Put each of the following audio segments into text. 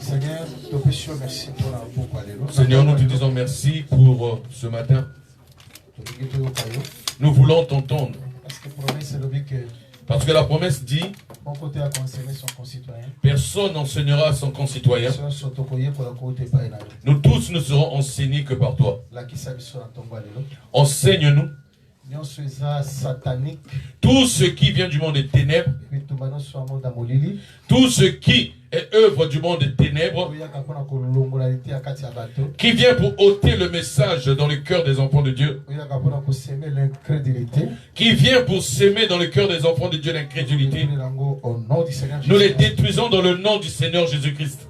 Seigneur, merci pour Seigneur, nous te disons merci pour ce matin. Nous voulons t'entendre. Parce que la promesse dit, personne n'enseignera à son concitoyen. Nous tous ne serons enseignés que par toi. Enseigne-nous. Tout ce qui vient du monde des ténèbres, tout ce qui est œuvre du monde des ténèbres, qui vient pour ôter le message dans le cœur des enfants de Dieu, qui vient pour s'aimer dans le cœur des enfants de Dieu l'incrédulité, nous les détruisons dans le nom du Seigneur Jésus-Christ.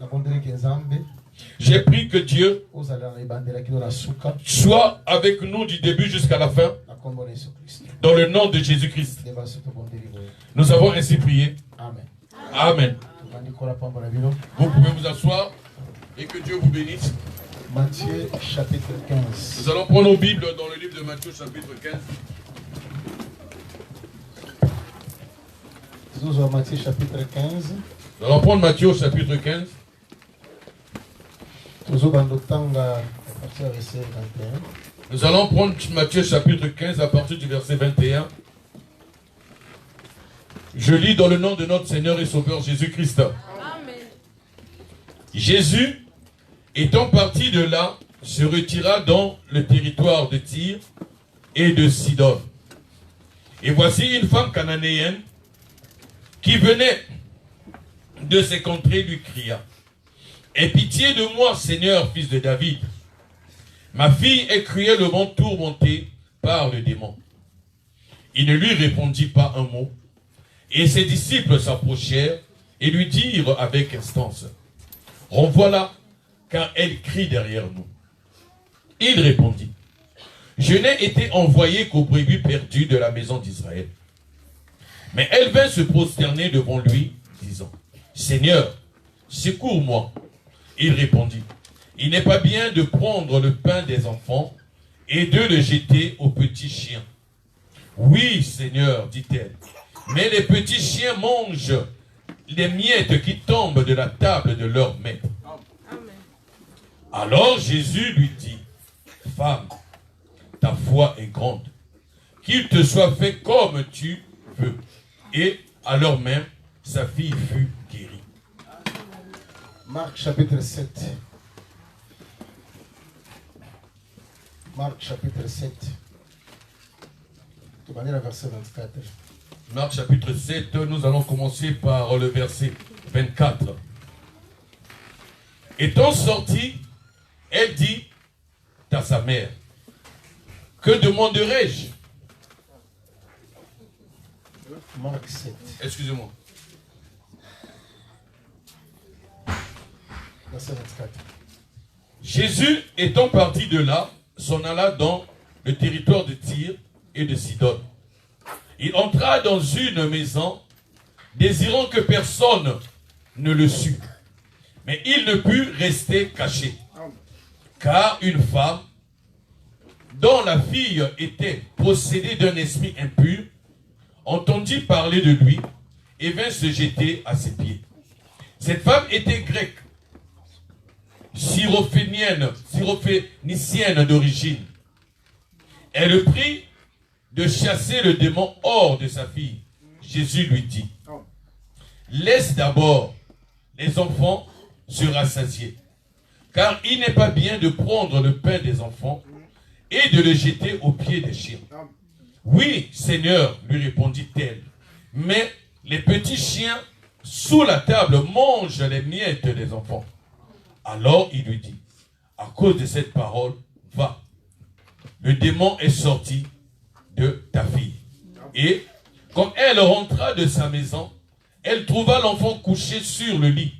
J'ai pris que Dieu soit avec nous du début jusqu'à la fin, dans le nom de Jésus-Christ. Nous avons ainsi prié. Amen. Amen. Vous pouvez vous asseoir et que Dieu vous bénisse. Matthieu chapitre 15. Nous allons prendre nos Bibles dans le livre de Matthieu chapitre 15. Matthieu chapitre 15. Nous allons prendre Matthieu chapitre 15. Nous allons prendre Matthieu chapitre 15 à partir du verset 21. Je lis dans le nom de notre Seigneur et Sauveur Jésus-Christ. Amen. Jésus, étant parti de là, se retira dans le territoire de Tyr et de Sidon. Et voici une femme cananéenne qui venait de ces contrées lui cria: aie pitié de moi, Seigneur, fils de David. Ma fille est cruellement tourmentée par le démon. Il ne lui répondit pas un mot. Et ses disciples s'approchèrent et lui dirent avec instance: renvoie-la, car elle crie derrière nous. Il répondit: je n'ai été envoyé qu'aux brebis perdues de la maison d'Israël. Mais elle vint se prosterner devant lui, disant: Seigneur, secours-moi. Il répondit: il n'est pas bien de prendre le pain des enfants et de le jeter aux petits chiens. Oui, Seigneur, dit-elle, mais les petits chiens mangent les miettes qui tombent de la table de leur maître. Amen. Alors Jésus lui dit: femme, ta foi est grande, qu'il te soit fait comme tu veux. Et alors même, sa fille fut guérie. Marc chapitre 7. Marc chapitre 7. Tu vas lire le verset 24. Marc chapitre 7, nous allons commencer par le verset 24. Étant sortie, elle dit à sa mère: que demanderai-je? Marc 7. Excusez-moi. Verset 24. Jésus, étant parti de là, s'en alla dans le territoire de Tyr et de Sidon. Il entra dans une maison, désirant que personne ne le sût. Mais il ne put rester caché, car une femme, dont la fille était possédée d'un esprit impur, entendit parler de lui et vint se jeter à ses pieds. Cette femme était grecque, syrophénicienne d'origine. Elle prit de chasser le démon hors de sa fille. Jésus lui dit: laisse d'abord les enfants se rassasier. Car il n'est pas bien de prendre le pain des enfants et de le jeter aux pieds des chiens. Oui, Seigneur, lui répondit-elle, mais les petits chiens sous la table mangent les miettes des enfants. Alors il lui dit, à cause de cette parole, va. Le démon est sorti de ta fille. Et quand elle rentra de sa maison, elle trouva l'enfant couché sur le lit,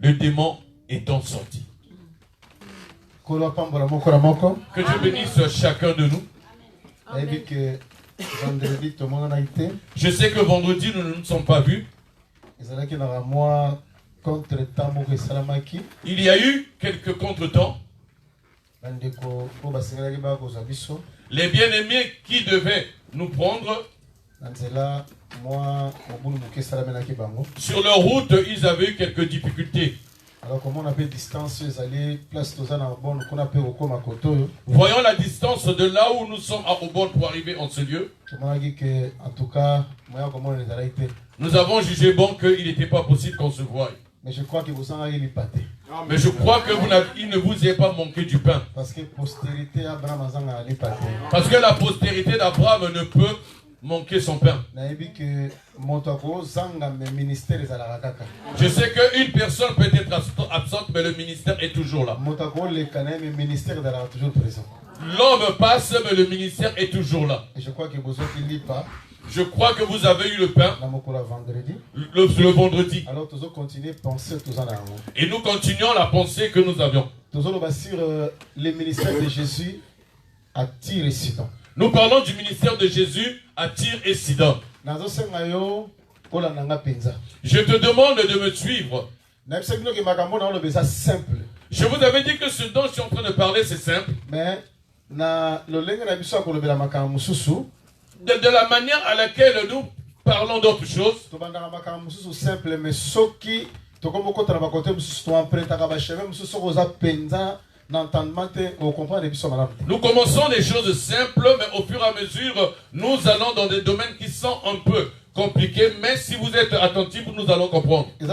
le démon étant sorti. Que Dieu bénisse chacun de nous. Je sais que vendredi, nous ne nous sommes pas vus. Il y a eu quelques contretemps. Les bien-aimés qui devaient nous prendre, sur leur route, ils avaient eu quelques difficultés. Alors comment on appelle distance, place voyons la distance de là où nous sommes à Obon pour arriver en ce lieu. En tout cas, nous avons jugé bon qu'il n'était pas possible qu'on se voie. Mais je crois que vous en avez pâté. Mais je crois que il ne vous est pas manqué du pain. Parce que postérité Abraham Parce que la postérité d'Abraham ne peut manquer son pain. Je sais qu'une personne peut être absente, mais le ministère est toujours là. L'homme passe, mais le ministère est toujours là. Et je crois que vous ne lisez pas. Je crois que vous avez eu le pain le vendredi. Alors nous continuons à penser et nous continuons la pensée que nous avions. Sur le ministère de Jésus à Tyr et Sidon. Nous parlons du ministère de Jésus à Tyr et Sidon. Je te demande de me suivre. Je vous avais dit que ce dont je suis en train de parler, c'est simple. Mais de la manière à laquelle nous parlons d'autres choses, nous commençons des choses simples, mais au fur et à mesure, nous allons dans des domaines qui sont un peu compliqués, mais si vous êtes attentifs, nous allons comprendre. C'est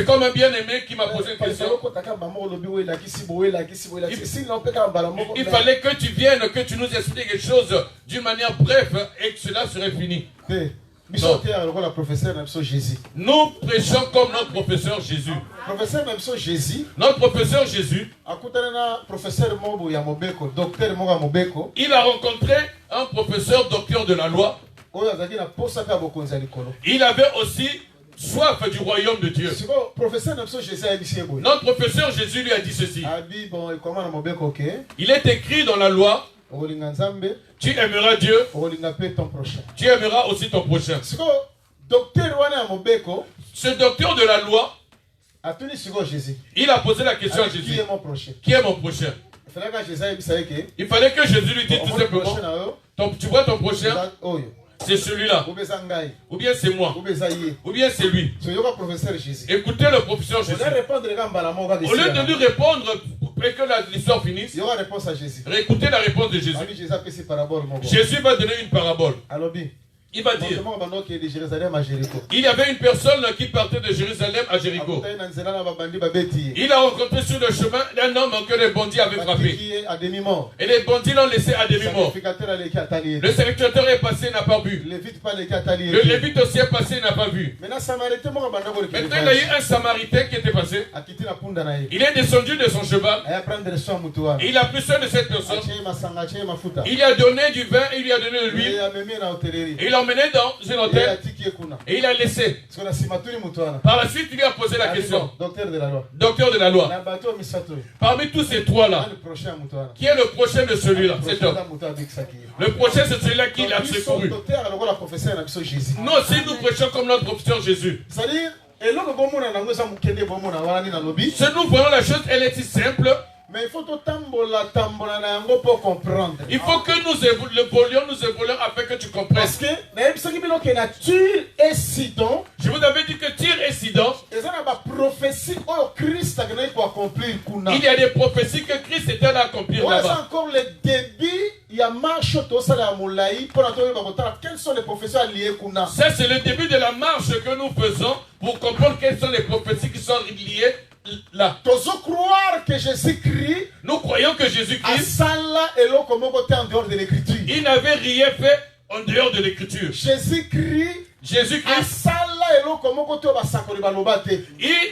comme un bien-aimé qui m'a posé une question. Il fallait que tu viennes, que tu nous expliques quelque chose d'une manière brève et que cela serait fini. Non. Nous prêchons comme notre professeur Jésus. Notre professeur Jésus, il a rencontré un professeur docteur de la loi. Il avait aussi soif du royaume de Dieu. Notre professeur Jésus lui a dit ceci. Il est écrit dans la loi, tu aimeras Dieu, tu aimeras aussi ton prochain. Ce docteur de la loi, il a posé la question à Jésus. Qui est mon prochain? Il fallait que Jésus lui dise tout simplement, tu vois ton prochain? C'est celui-là. Ou bien c'est moi. Ou bien c'est lui. Écoutez le professeur Jésus. Au lieu de lui répondre et que l'histoire finisse, écoutez la réponse de Jésus. Jésus va donner une parabole. Il va dire, il y avait une personne qui partait de Jérusalem à Jéricho. Il a rencontré sur le chemin un homme que les bandits avaient frappé. Et les bandits l'ont laissé à demi-mort. Le sacrificateur est passé, n'a pas vu. Le lévite aussi est passé, n'a pas vu. Maintenant, il y a eu un samaritain qui était passé. Il est descendu de son cheval. Et il a pris soin de cette personne. Il lui a donné du vin, il lui a donné de l'huile. Il l'a emmené dans un hôtel et il a laissé. Par la suite, il lui a posé la question. Docteur de la loi. Parmi tous ces trois-là, qui est le prochain de celui-là? Cet homme. Le prochain, c'est celui-là qui l'a secouru. Nous aussi, nous prêchons comme notre professeur Jésus. C'est-à-dire, si nous voyons la chose, elle est si simple. Mais il faut pour comprendre. Il faut que nous évoluions afin que tu comprennes. Parce que Tyr et Sidon, je vous avais dit que Tyr et Sidon, il y a des prophéties que Christ était là à accomplir là-bas. encore le début il y a marche au Sala Moulaï pour entendre quelles sont les professeurs liés Kuna. Ça, c'est le début de la marche que nous faisons pour comprendre quelles sont les prophéties qui sont liées là. Croire que Jésus-Christ, nous croyons que Jésus-Christ, en dehors de l'écriture. Il n'avait rien fait en dehors de l'écriture. Jésus-Christ, il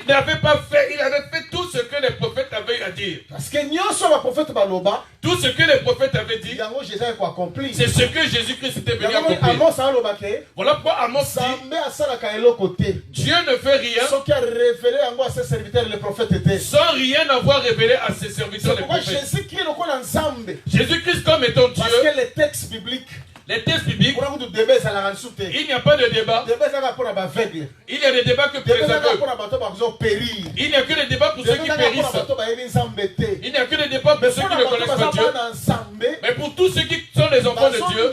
n'avait pas fait, il avait fait tout ce que les prophètes avaient à dire. Parce que tout ce que les prophètes avaient dit, c'est ce que Jésus-Christ était venu accomplir. Voilà pourquoi Amos dit, Dieu ne fait rien sans rien avoir révélé à ses serviteurs les prophètes. Jésus-Christ comme étant Dieu, parce que les textes bibliques, il n'y a pas de débat. Il y a des débats que pour les aveugles. Il n'y a que des débats pour ceux qui périssent. Il n'y a que des débats pour ceux qui ne connaissent pas Dieu. Mais pour tous ceux qui sont les enfants de Dieu,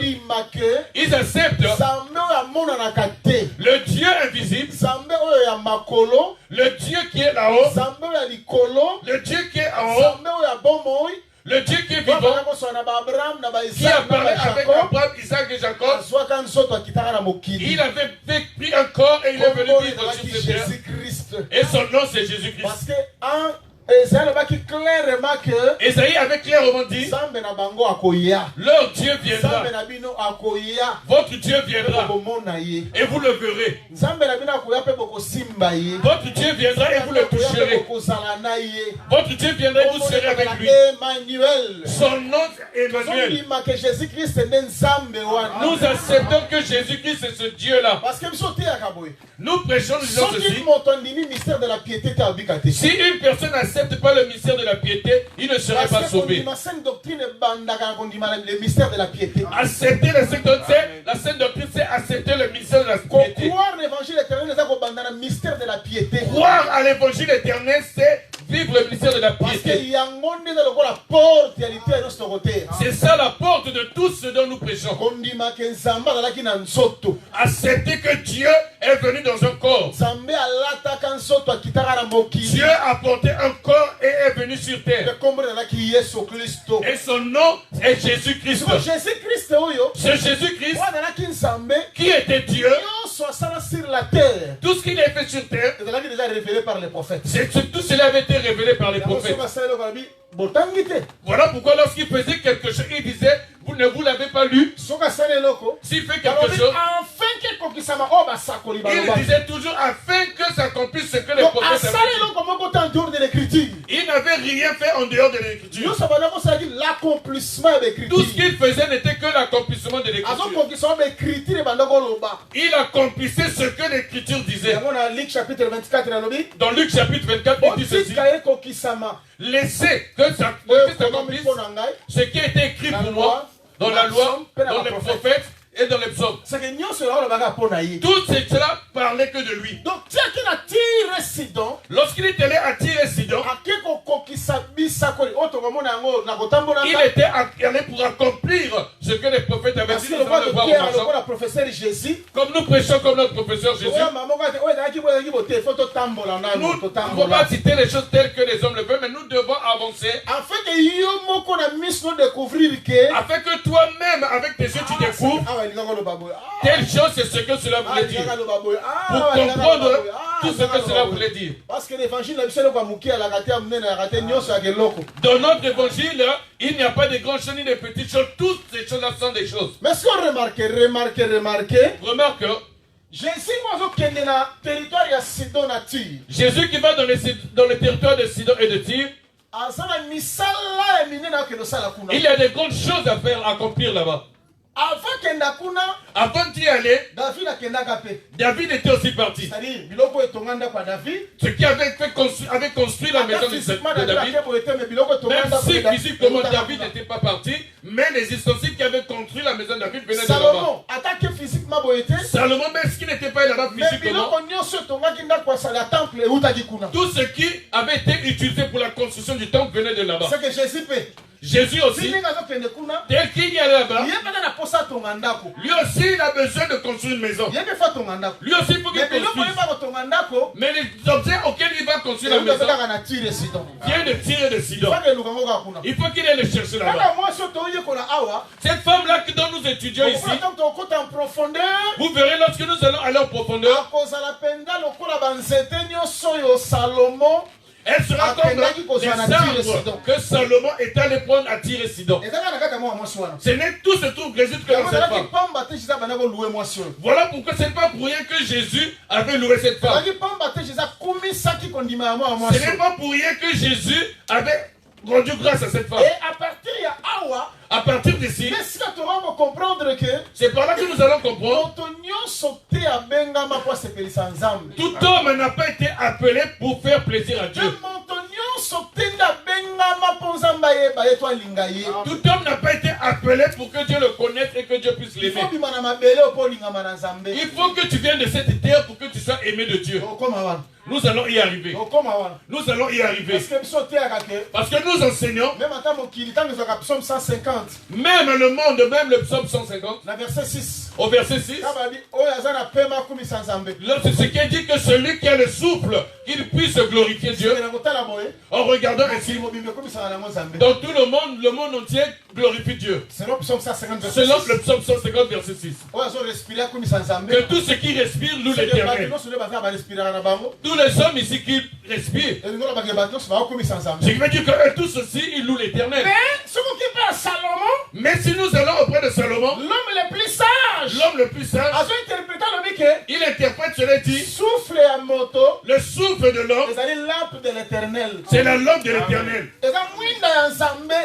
ils acceptent le Dieu invisible, le Dieu qui est là-haut, le Dieu qui est en haut, le Dieu qui est vivant, qui a parlé avec Abraham, Isaac et Jacob. Il avait pris un corps et il est venu vivre sur cette terre. Et son nom c'est Jésus-Christ. Parce que Esaïe avait clairement dit, leur Dieu viendra, votre Dieu viendra et vous le verrez. Votre Dieu viendra et vous le toucherez. Votre Dieu viendra et vous serez avec lui. Son nom est Emmanuel. Nous acceptons que Jésus-Christ est ce Dieu-là. Nous prêchons, nous disons ceci. Si une personne accepte pas le mystère de la piété, il ne sera pas sauvé. Accepter la sainte doctrine, c'est accepter le mystère de la piété. Croire à l'évangile éternel, c'est vivre le mystère de la piété. C'est ça la porte de tout ce dont nous prêchons. Accepter que Dieu est venu dans un corps. Dieu a porté un corps et est venu sur terre. Et son nom est Jésus-Christ. Ce Jésus-Christ qui était Dieu, tout ce qu'il a fait sur terre, tout cela avait été révélé par les prophètes. Voilà pourquoi lorsqu'il faisait quelque chose, il disait, vous ne vous l'avez pas lu. S'il fait quelque chose, il disait toujours afin que s'accomplisse ce que les prophètes avaient dit. Il n'avait rien fait en dehors de l'écriture. Tout ce qu'il faisait n'était que l'accomplissement de l'écriture. Il accomplissait ce que l'écriture disait. Dans Luc chapitre 24, il dit ceci. Laissez que ça s'accomplisse ce qui a été écrit pour moi dans la loi, dans les prophètes et dans les psaumes. Tout cela parlait que de lui. Donc, lorsqu'il est allé à Tyr et Sidon, il était allé pour accomplir ce que les prophètes avaient dit. Comme nous prêchons comme notre professeur Jésus, nous ne pouvons pas citer les choses telles que les hommes le veulent, mais nous devons avancer afin que toi-même, avec tes yeux, tu découvres telle chose, c'est ce que cela voulait dire. Pour comprendre tout ce que cela voulait dire. Dans notre évangile, il n'y a pas de grandes choses ni de petites choses. Toutes ces choses-là sont des choses. Mais ce qu'on remarque, remarque, Jésus qui va dans le territoire de Sidon et de Tyr, il y a des grandes choses à faire, à accomplir là-bas. Avant d'y aller, David était aussi parti. Ce qui avait construit la maison de David. Même si physiquement David n'était pas parti, mais les ustensiles qui avaient construit la maison de David venaient de là-bas. Salomon, même ce qui n'était pas là-bas physiquement, tout ce qui avait été utilisé pour la construction du temple venait de là-bas. Jésus aussi, tel qu'il y a là-bas, Lui aussi, il a besoin de construire une maison. Lui aussi, il faut qu'il construise. Mais les objets auxquels il va construire la maison viennent de Tyr et de Sidon. Il faut qu'il aille les chercher là-bas. Cette femme-là dont nous étudions ici, vous verrez lorsque nous allons aller en profondeur, elle sera comme les arbres que Salomon est allé prendre à Tyr et Sidon. Ce n'est tout ce tour résulte que dans cette femme. Voilà pourquoi ce n'est pas pour rien que Jésus avait loué cette femme. Ce n'est pas pour rien que Jésus avait rendu grâce à cette femme. Et à partir d'ici, c'est par là que nous allons comprendre. Tout homme n'a pas été appelé pour faire plaisir à Dieu. Tout homme n'a pas été appelé pour que Dieu le connaisse et que Dieu puisse l'aimer. Il faut que tu viennes de cette terre pour que tu sois aimé de Dieu. Nous allons y arriver. Nous allons y arriver. Parce que nous enseignons. Même le monde, même le psaume 150. Au verset 6. C'est ce qui dit que celui qui a le souffle, qu'il puisse glorifier Dieu. En regardant ainsi. Dans tout le monde entier glorifie Dieu. Selon le psaume 150, verset 6. Que tout ce qui respire loue l'Éternel. Tous les hommes ici qui respirent. Ce qui veut dire que tous ceci, ils louent l'Éternel. Mais si nous allons auprès de Salomon, l'homme le plus sage, il interprète cela dit, le souffle de l'homme, c'est la lampe de l'Éternel.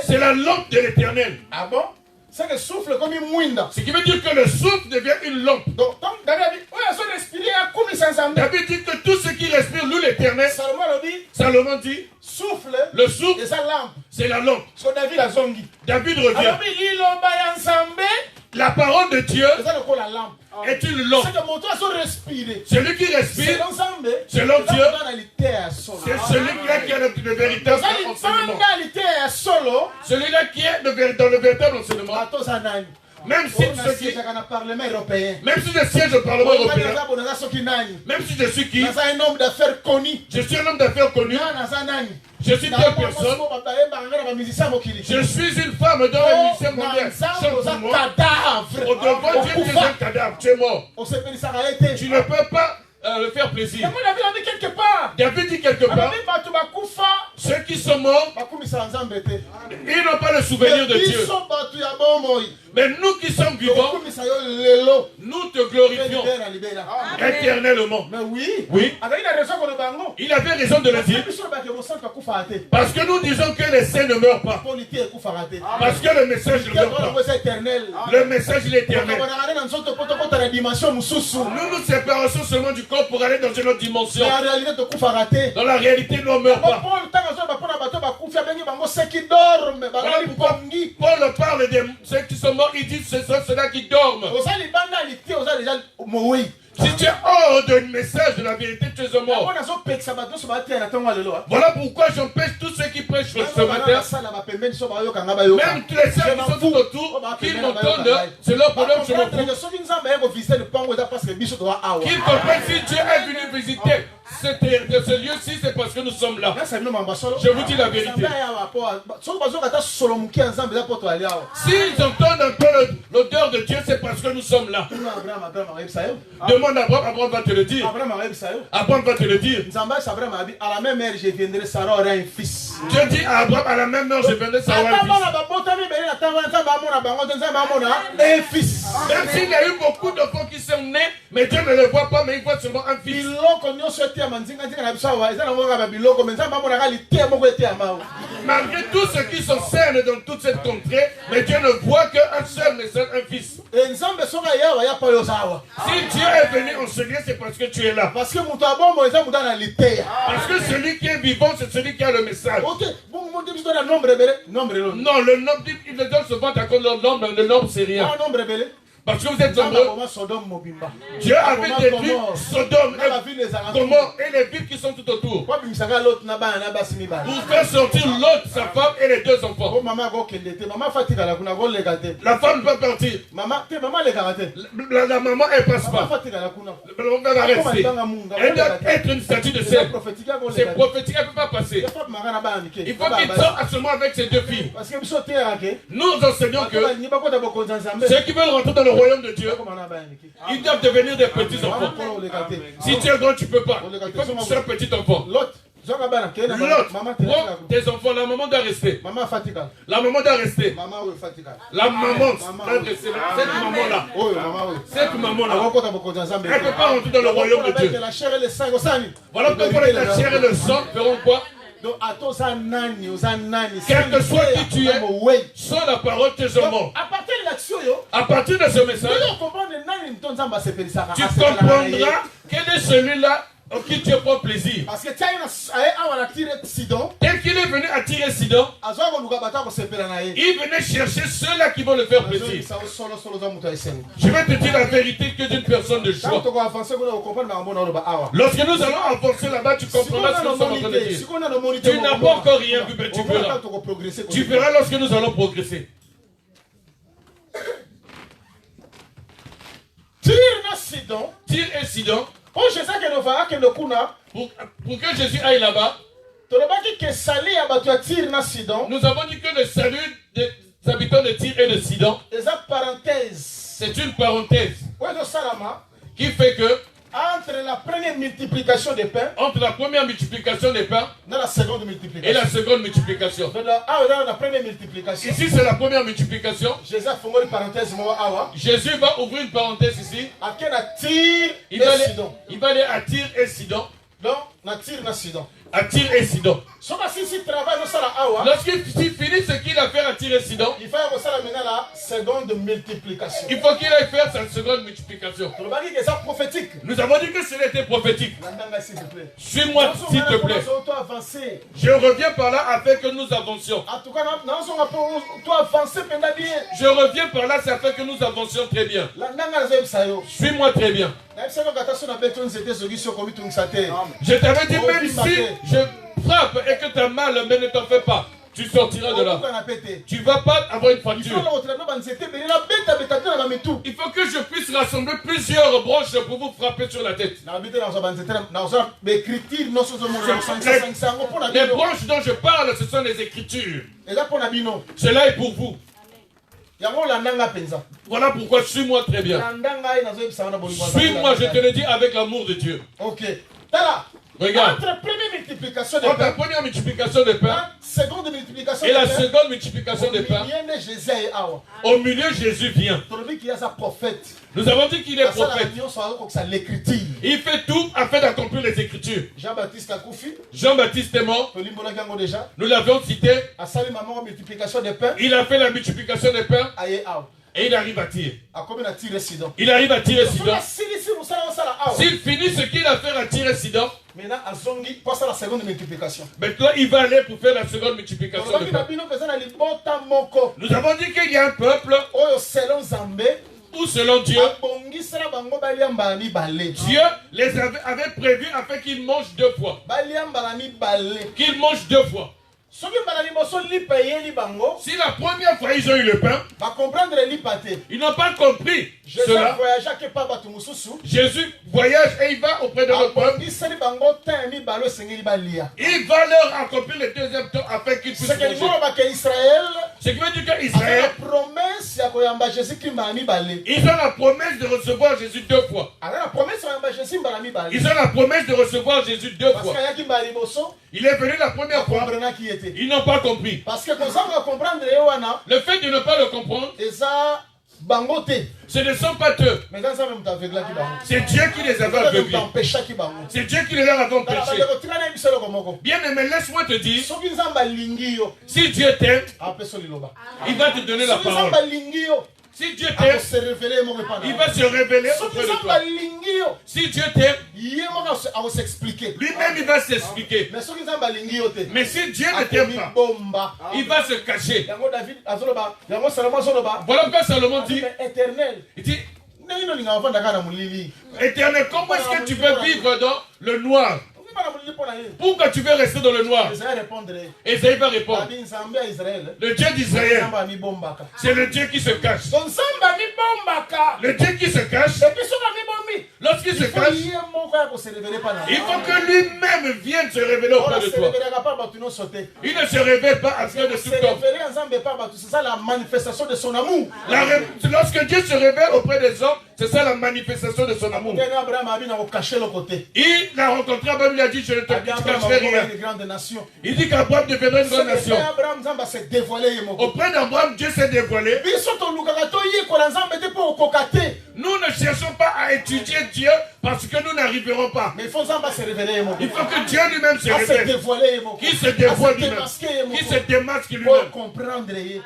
C'est la lampe de l'Éternel. Ah bon? C'est le souffle comme une mouinda. Ce qui veut dire que le souffle devient une lampe. Donc, David dit que tout ce qui respire loue l'Éternel. Salomon dit, le souffle, c'est la lampe. David revient. La parole de Dieu est une lampe. Celui qui respire, selon Dieu, c'est celui-là qui a le véritable enseignement. Celui-là qui est dans le véritable enseignement. Même si je siège au Parlement européen, même si je suis qui, je suis un homme d'affaires connu. Je suis telle personne. Je suis une femme dont les musiciens mondiaux chantent pour moi. Au devant Dieu, tu es un cadavre, tu es mort. Tu ne peux pas le faire plaisir. David dit quelque part, ceux qui sont morts, ils n'ont pas le souvenir de Dieu. Mais nous qui sommes vivants, nous te glorifions éternellement. Mais oui. Il avait raison de le dire. Parce que nous disons que les saints ne meurent pas. Parce que le message ne meurt pas. Le message il est éternel. Nous nous séparons seulement du corps pour aller dans une autre dimension. Dans la réalité, nous ne meurons pas. Paul parle de ceux qui sont morts. Il dit ce sont ceux-là qui dorment. Si tu es hors du message de la vérité, tu es mort. Voilà pourquoi j'empêche tous ceux qui prêchent ce matin, même tous les sœurs qui sont tout autour, qu'ils m'entendent, c'est leur problème, je m'en fous. Qu'ils comprennent si Dieu est venu visiter ce lieu-ci, c'est parce que nous sommes là. Je vous dis la vérité. S'ils entendent un peu l'odeur de Dieu, c'est parce que nous sommes là. Demande à Abraham, Abraham va te le dire. Abraham va te le dire. À la même heure, je viendrai, Sarah aura un fils. Dieu dit à Abraham, à la même heure, je viendrai, Sarah aura un fils. Même s'il y a eu beaucoup d'enfants qui sont nés, mais Dieu ne les voit pas, mais il voit seulement un fils. Malgré tous ceux qui sont sains dans toute cette contrée, mais Dieu ne voit qu'un seul message, un fils. Si Dieu est venu enseigner, c'est parce que tu es là. Parce que celui qui est vivant, c'est celui qui a le message. Non, le nombre, il le donne souvent à cause de le nombre, c'est rien. Parce que vous êtes nombreux. Dieu avait détruit Sodome et Gomorrhe et les villes qui sont tout autour. Pour faire sortir l'autre, sa femme et les deux enfants. La femme ne peut partir. La maman, elle ne passe pas. On va rester. Elle doit être une statue de sel. C'est prophétique, elle ne peut pas passer. Il faut qu'il sorte à ce moment avec ses deux filles. Nous enseignons que ceux qui veulent rentrer dans le royaume de Dieu, ils doivent devenir des petits enfants. Si tu es grand, tu ne peux pas. Il faut que tu sois un petit enfant. L'autre, tes enfants, la maman doit rester. La maman doit rester. La maman doit rester. Cette maman-là. Cette maman-là. Elle ne peut pas rentrer dans le royaume de Dieu. Voilà pourquoi la chair et le sang feront quoi? Quel que soit qui tu es, sans la parole, tes hommes. À partir de ce message, tu comprendras quel est celui-là en qui tu prends plaisir. Parce que tel qu'il est venu attirer Sidon, il venait chercher ceux-là qui vont le faire plaisir. Je vais te dire la vérité que d'une personne de choix. Lorsque nous allons avancer là-bas, tu comprendras ce que nous sommes en train de dire. Tu n'as pas encore rien vu, mais tu verras. Tu verras lorsque nous allons progresser. Tyr et Sidon. Pour que Jésus aille là-bas, nous avons dit que le salut des habitants de Tyr et de Sidon, c'est une parenthèse qui fait que entre la première multiplication des pains et la seconde multiplication. Ici c'est la première multiplication. Jésus va ouvrir une parenthèse ici. Il va aller à Tyr et Sidon. À Tyr et Sidon. Lorsqu'il finit ce qu'il a fait à Tyr et Sidon, il faut qu'il aille faire sa seconde multiplication. Nous avons dit que c'était prophétique. Suis-moi s'il te plaît. Je reviens par là afin que nous avancions. Je reviens par là, c'est afin que nous avancions très bien. Suis-moi très bien. Je t'avais dit, même si je frappe et que tu as mal, mais ne t'en fais pas. Tu sortiras de là. Tu ne vas pas avoir une fracture. Il faut que je puisse rassembler plusieurs branches pour vous frapper sur la tête. Les branches dont je parle, ce sont les écritures. Cela est pour vous. Voilà pourquoi suis-moi très bien. Suis-moi, je te le dis avec l'amour de Dieu. Ok. Regarde. Entre la première multiplication de pain et la seconde multiplication de pain, au milieu Jésus vient. Nous avons dit qu'il est prophète. Il fait tout afin d'accomplir les écritures. Jean-Baptiste est mort. Nous l'avions cité. Il a fait la multiplication des pains. Et il arrive à Tyr. Il arrive à Tyr et Sidon. S'il finit ce qu'il a fait à Tyr et Sidon, maintenant il va aller pour faire la seconde multiplication de pain. Nous avons dit qu'il y a un peuple où selon Dieu, Dieu les avait prévus afin qu'ils mangent deux fois. Qu'ils mangent deux fois. Si la première fois ils ont eu le pain, ils n'ont pas compris cela. Jésus voyage et il va auprès de notre peuple. Il va leur accomplir le deuxième temps afin qu'ils puissent manger. Ce qui veut dire qu'Israël, ils ont la promesse de recevoir Jésus deux fois. Ils ont la promesse de recevoir Jésus deux fois. Il est venu la première fois. Ils n'ont pas compris. Parce que le fait de ne pas le comprendre, ce ne sont pas eux. C'est Dieu qui les avait aveuglés. C'est Dieu qui les avait empêchés. Bien aimé, laisse-moi te dire, si Dieu t'aime, il va te donner la parole. Si Dieu t'aime, se révéler mon repas. il va se révéler auprès de toi. Si Dieu t'aime, lui-même il va s'expliquer. Mais si Dieu ne t'aime pas, il va se cacher. Voilà pourquoi Salomon dit, il dit, Éternel, comment est-ce que tu veux vivre dans le noir? Pourquoi tu veux rester dans le noir? Esaïe va répondre. Le Dieu d'Israël, c'est le Dieu qui se cache. Le Dieu qui se cache, lorsqu'il se cache, il faut que lui-même vienne se révéler auprès de toi. Il ne se révèle pas à ceux de tout homme. C'est ça la manifestation de son amour. Lorsque Dieu se révèle auprès des hommes, c'est ça la manifestation de son amour. Il a rencontré Abraham, il a dit, je ne te cacherai rien. Il dit qu'Abraham deviendra une grande nation. Auprès d'Abraham, Dieu s'est dévoilé. Nous ne cherchons pas à étudier Dieu parce que nous n'arriverons pas. Mais il faut se révéler. Il faut que Dieu lui-même se révèle. Qui se dévoile lui-même. Qui se démasque lui-même.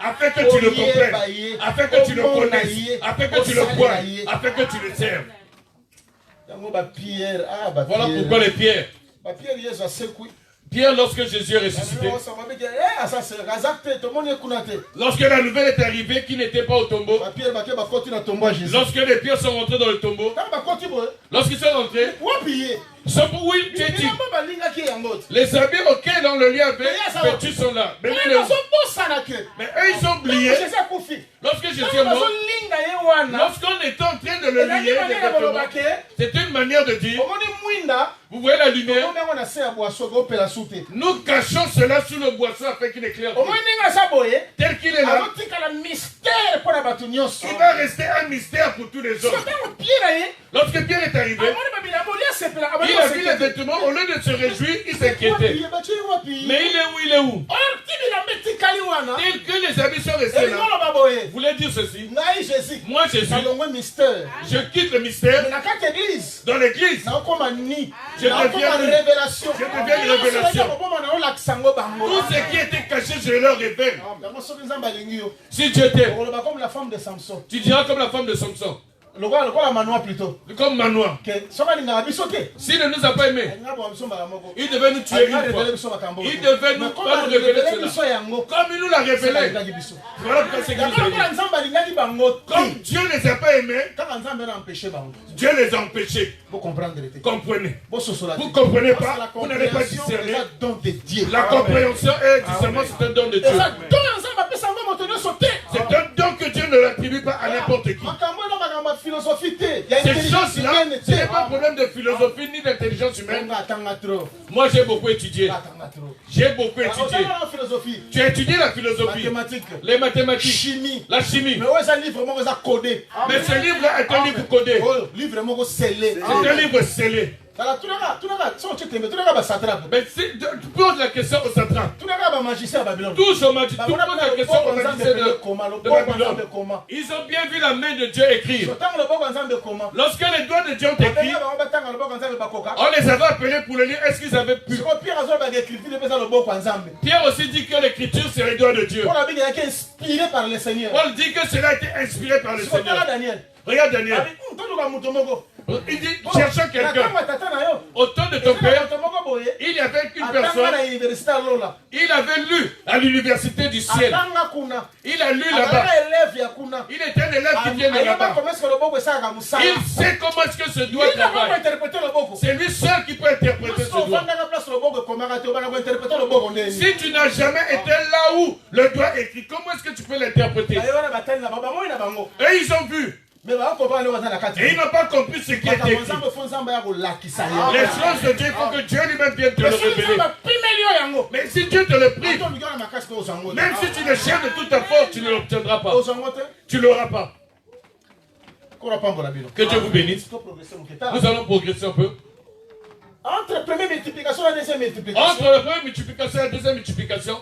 Afin que tu le comprennes. Afin que tu le connaisses. Afin que tu le vois. Afin que tu le serves. Voilà pourquoi les pierres. Pierre, lorsque Jésus est ressuscité, lorsque la nouvelle est arrivée qu'il n'était pas au tombeau, lorsque les pierres sont rentrées dans le tombeau, lorsqu'ils sont rentrés, oui, tu dis, les habits auxquels on le lui avait vêtus sont là. Mais eux, ils ont oublié. Lorsque Jésus est mort, lorsqu'on était en train de le lier, c'est une manière de dire, vous voyez la lumière, nous cachons cela sous le boisseau afin qu'il éclaire. Tel qu'il est là, il va rester un mystère pour tous les autres. Lorsque Pierre est arrivé, il a vu les vêtements, au lieu de se réjouir, il s'inquiétait. Mais il est où? Il est où? Tel que les habits sont restés là. Vous voulez dire ceci? Moi Jésus, je quitte le mystère. Dans l'église, je deviens une révélation. Tout ce qui était caché, je leur révèle. Si Dieu t'aime, tu diras comme la femme de Samson. Comme Manoah. S'il ne nous a pas aimés, il devait nous tuer une fois. Il devait nous pas nous révéler cela. Comme il nous l'a révélé. Voilà pourquoi c'est comme Dieu ne les a pas aimés, Dieu les a empêchés. Vous comprenez? Vous ne comprenez pas, vous n'allez pas discerner. La compréhension et le discernement, c'est un don de Dieu. C'est un don que Dieu ne l'attribue pas à n'importe qui. Ces choses-là, ce n'est pas un problème de philosophie ni d'intelligence humaine. Moi, j'ai beaucoup étudié. J'ai beaucoup étudié. Tu as étudié la philosophie, les mathématiques, la chimie. Mais ce livre-là est un livre codé. C'est un livre scellé. Mais si tu poses la question au satrape, tous au magicien, tu poses la question au magicien de Babylone. Ils ont bien vu la main de Dieu écrire. Lorsque les doigts de Dieu ont écrit, on les avait appelés pour le lire. Est-ce qu'ils avaient pu? Pierre aussi dit que l'écriture c'est les doigts de Dieu. Paul dit que cela a été inspiré par le Seigneur. Regarde Daniel. Il dit, cherchons quelqu'un. Au temps de ton père, il y avait une personne. Il avait lu à l'université du ciel. Il a lu là-bas. Il était un élève qui vient de là-bas. Il sait comment est-ce que ce doigt travaille. C'est lui seul qui peut interpréter ce doigt. Si tu n'as jamais été là où le doigt est écrit, comment est-ce que tu peux l'interpréter? Et ils ont vu. Et ils n'ont pas compris ce qui est écrit. Les choses de Dieu, il faut que Dieu lui-même vienne te le révéler. Mais si Dieu te le prive, même si tu le cherches de toute ta force, tu ne l'obtiendras pas. Tu ne l'auras pas. Que Dieu vous bénisse. Nous allons progresser un peu. Entre la première multiplication et la deuxième multiplication. Entre la première multiplication et la deuxième multiplication.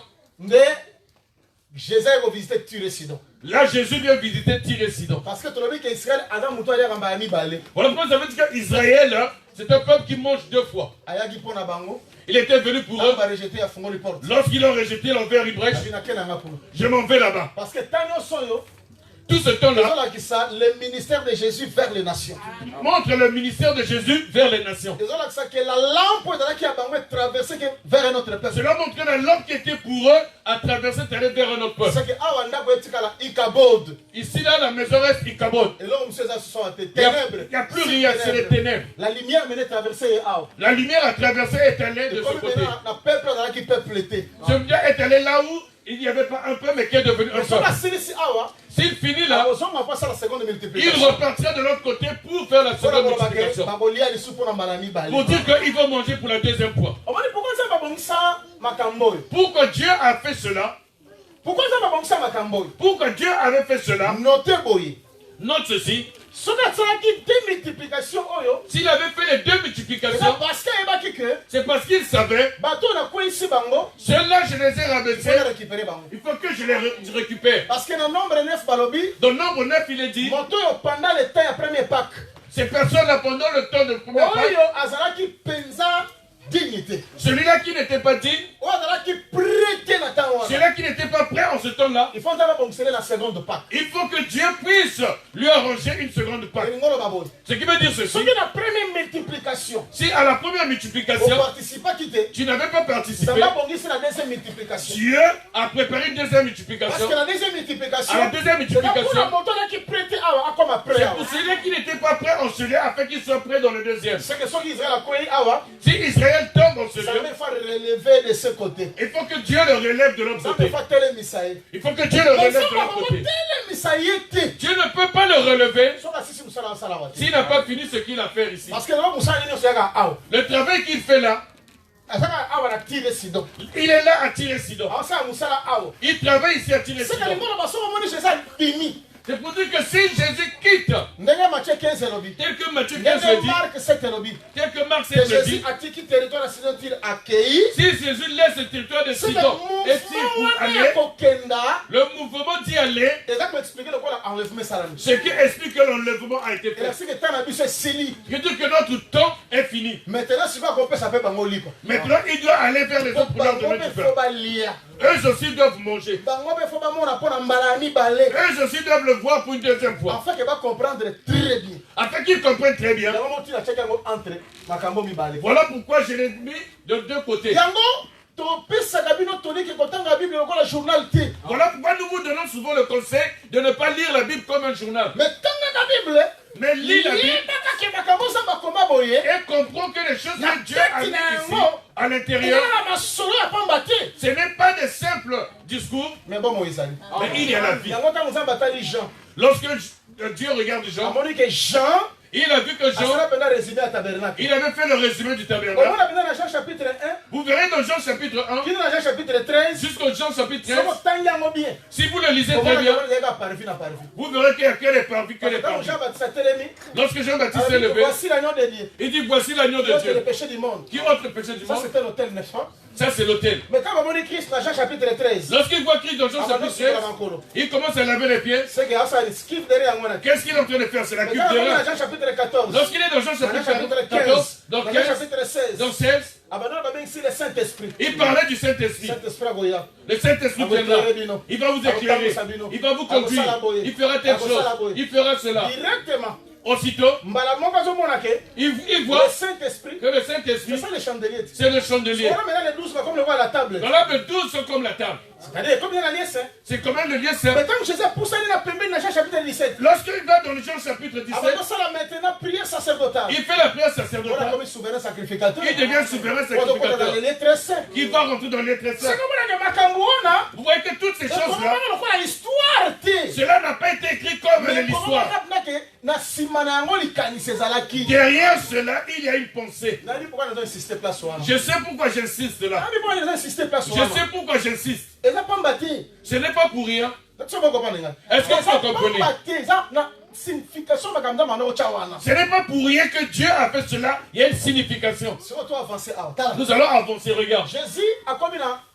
Jésus a visité Tyr et Sidon. Là, Jésus vient visiter Tyr et Sidon. Parce que tu as vu qu'Israël, Adam Moutou allait en Bahami Balé. Voilà pourquoi ça veut dire qu'Israël, c'est un peuple qui mange deux fois. Il était venu pour eux. Lorsqu'ils l'ont rejeté, ils l'ont ouvert une brèche. Je m'en vais là-bas. Parce que tout ce temps-là le ministère de Jésus vers les nations. montre le ministère de Jésus vers les nations. Que la lampe qui a traversé vers un autre peuple. Cela montre la lampe qui était pour eux à traverser vers un autre peuple. Ici, là, la maison reste Ikabod. Et là, il n'y a plus rien, c'est les ténèbres. La lumière menait traverser. La lumière a traversé et est allée de ce côté. Ce bien est allé là où il n'y avait pas un peu, mais qui est devenu un seul. S'il finit là, il repartira de l'autre côté pour faire la seconde multiplication. Pour dire qu'ils vont manger pour la deuxième fois. Pourquoi Dieu a fait cela? Pourquoi Dieu avait fait cela? Note ceci. S'il avait fait les deux multiplications, c'est parce qu'il savait, ceux-là je les ai rabaissés, il faut que je les récupère. Parce que dans le nombre 9, dans le nombre 9, il est dit, pendant le temps premier Pâques, ces personnes-là pendant le temps de premier Pâques, dignité. Celui-là qui n'était pas digne, celui-là qui n'était pas prêt en ce temps-là, il faut la seconde Pâques. Il faut que Dieu puisse lui arranger une seconde Pâques. Ce qui veut dire ceci. La première multiplication, si à la première multiplication, tu n'avais pas participé, Dieu a préparé une deuxième multiplication. Parce que la deuxième multiplication, à la deuxième multiplication, c'est pour celui qui n'était pas prêt en celui afin qu'il soit prêt dans le deuxième. Si Israël tombe en ce lieu, de ce côté. Il faut que Dieu le relève de l'autre côté. Il faut que Dieu le relève de l'autre côté. Dieu ne peut pas le relever s'il n'a pas fini ce qu'il a fait ici. Le travail qu'il fait là, il est là à tirer Sidon. Il travaille ici à tirer Sidon. C'est pour dire que si Jésus quitte, tel que Matthieu 15 le dit, tel que Marc 7 le dit, si Jésus laisse le territoire de Sidon et pour aller, le mouvement d'y aller, ce qui explique que l'enlèvement a été fait. C'est-à-dire que notre temps est fini. Maintenant, il doit aller vers les autres pour leur donner du pain. Eux aussi doivent manger. Eux aussi doivent le voir pour une deuxième fois. Afin qu'ils comprennent très bien. Afin qu'ils comprennent très bien. Voilà pourquoi je l'ai mis de deux côtés. Voilà pourquoi nous vous donnons souvent le conseil de ne pas lire la Bible comme un journal. Mais lis la Bible et comprends que les choses que Dieu a mis ici à l'intérieur, ce n'est pas des simples discours, mais il y a la vie. Lorsque Dieu regarde Jean, il a vu que Jean, il avait fait le résumé du tabernacle. Vous verrez dans Jean chapitre 1 jusqu'au Jean chapitre 13. Si vous le lisez très bien, vous verrez qu'il y a que les parvis, que les parvis. Lorsque Jean-Baptiste s'est levé, il dit voici l'agneau de Dieu qui ôte le péché du monde. Ça c'est l'autel. Mais quand on dit Christ dans Jean chapitre 13, lorsqu'il voit Christ dans Jean chapitre 13, il commence à laver les pieds. Qu'est-ce qu'il est en train de faire? C'est la cuve derrière. Lorsqu'il est dans Jean chapitre 14, dans 15, dans 16, il parlait du Saint-Esprit. Le Saint-Esprit viendra. Il va vous éclairer. Il va vous conduire. Il fera telle chose. Il fera cela. Aussitôt, il voit que le Saint-Esprit, c'est le chandelier. Voilà, les 12 sont comme la table. C'est comme le lieu saint. Lorsqu'il va dans le Jean chapitre 17, il fait la prière sacerdotale. Il devient souverain sacrificateur. Il va rentrer dans les très saints. Vous voyez que toutes ces choses-là, cela n'a pas été écrit comme l'histoire. Derrière cela, il y a une pensée. Je sais pourquoi j'insiste là. Je sais pourquoi j'insiste. Ce n'est pas pour rien. Est-ce que vous comprenez? Ce n'est pas pour rien que Dieu a fait cela. Il y a une signification. Nous allons avancer, regarde.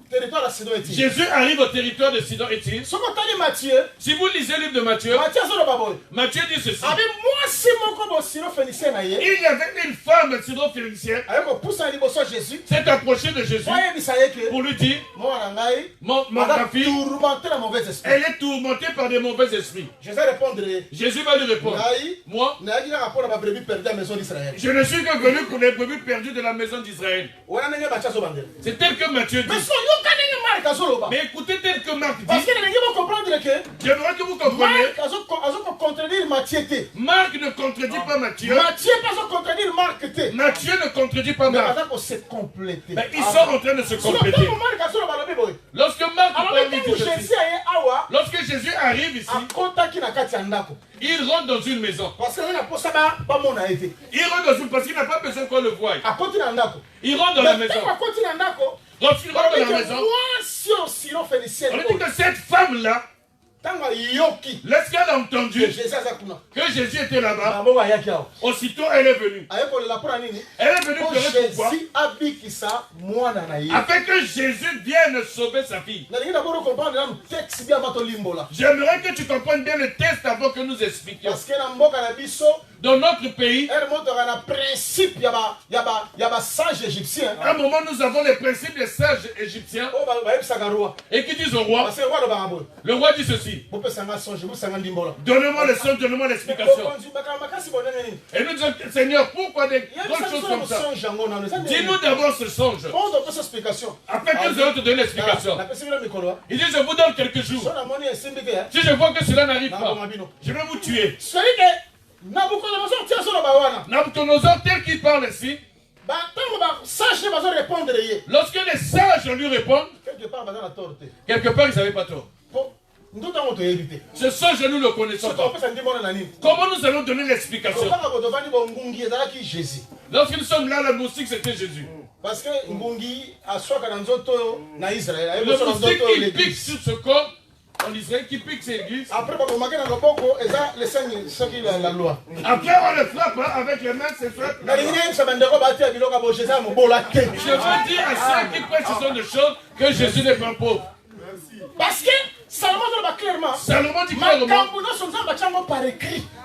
territoire de Sidon et Tyr. Jésus arrive au territoire de Sidon et Tyr. Ce qu'on t'a dit Matthieu, Si vous lisez le livre de Matthieu, Matthieu dit ceci. avec moi, c'est mon comme Sidon phénicien. Il y avait une femme syro-phénicienne Avec un pouce en liboso Jésus. s'est approchée de Jésus pour lui dire, ma fille, tourmenté la mauvaise esprit. elle est tourmentée par des mauvais esprits. Jésus répondre. Jésus va lui répondre, moi, je ne suis que venu pour les brebis perdues de la maison d'Israël. C'est tel que Matthieu dit. Mais écoutez tel que Marc dit. J'aimerais que vous compreniez. Marc ne contredit pas Matthieu. Matthieu ne contredit pas Marc. Mais ils sont en train de se compléter. Lorsque Marc parle de Jésus, lorsque Jésus arrive ici, il rentre dans une maison. Il rentre dans une parce qu'il n'a pas besoin qu'on le voie. Il rentre dans la maison. Lorsqu'il rentre dans la maison, on dit que cette femme-là, lorsqu'elle a entendu que Jésus était là-bas, aussitôt elle est venue. Elle est venue pleurer pourquoi? Afin que Jésus vienne sauver sa fille. J'aimerais que tu comprennes bien le texte avant que nous expliquions. Dans notre pays, à un moment nous avons les principes des sages égyptiens et qui disent au roi, le roi dit ceci, donnez-moi le songe, donnez-moi l'explication. Et nous disons, Seigneur, pourquoi des grandes choses comme ça? Dis-nous d'abord ce songe, afin que nous allons te donner l'explication. Il dit, je vous donne quelques jours. Si je vois que cela n'arrive pas, je vais vous tuer. Nabucodonosor tel qu'il parle ici, lorsque les sages lui répondent, quelque part ils ne savaient pas tort. Ce songe nous le connaissons pas. Comment nous allons donner l'explication? Lorsque nous sommes là, le moustique c'était Jésus. Parce que Ngungi a soika dans Nzoto na Israël. Le moustique qui pique sur ce corps en Israël, qui pique ses églises. Après, on va le boko, et ça, les signes, ce qui est la loi. Après, on le frappe avec les mains, c'est fait. Je veux dire à ceux qui prêchent ce sont des choses que Jésus n'est pas pauvre. Parce que Salomon dit clairement,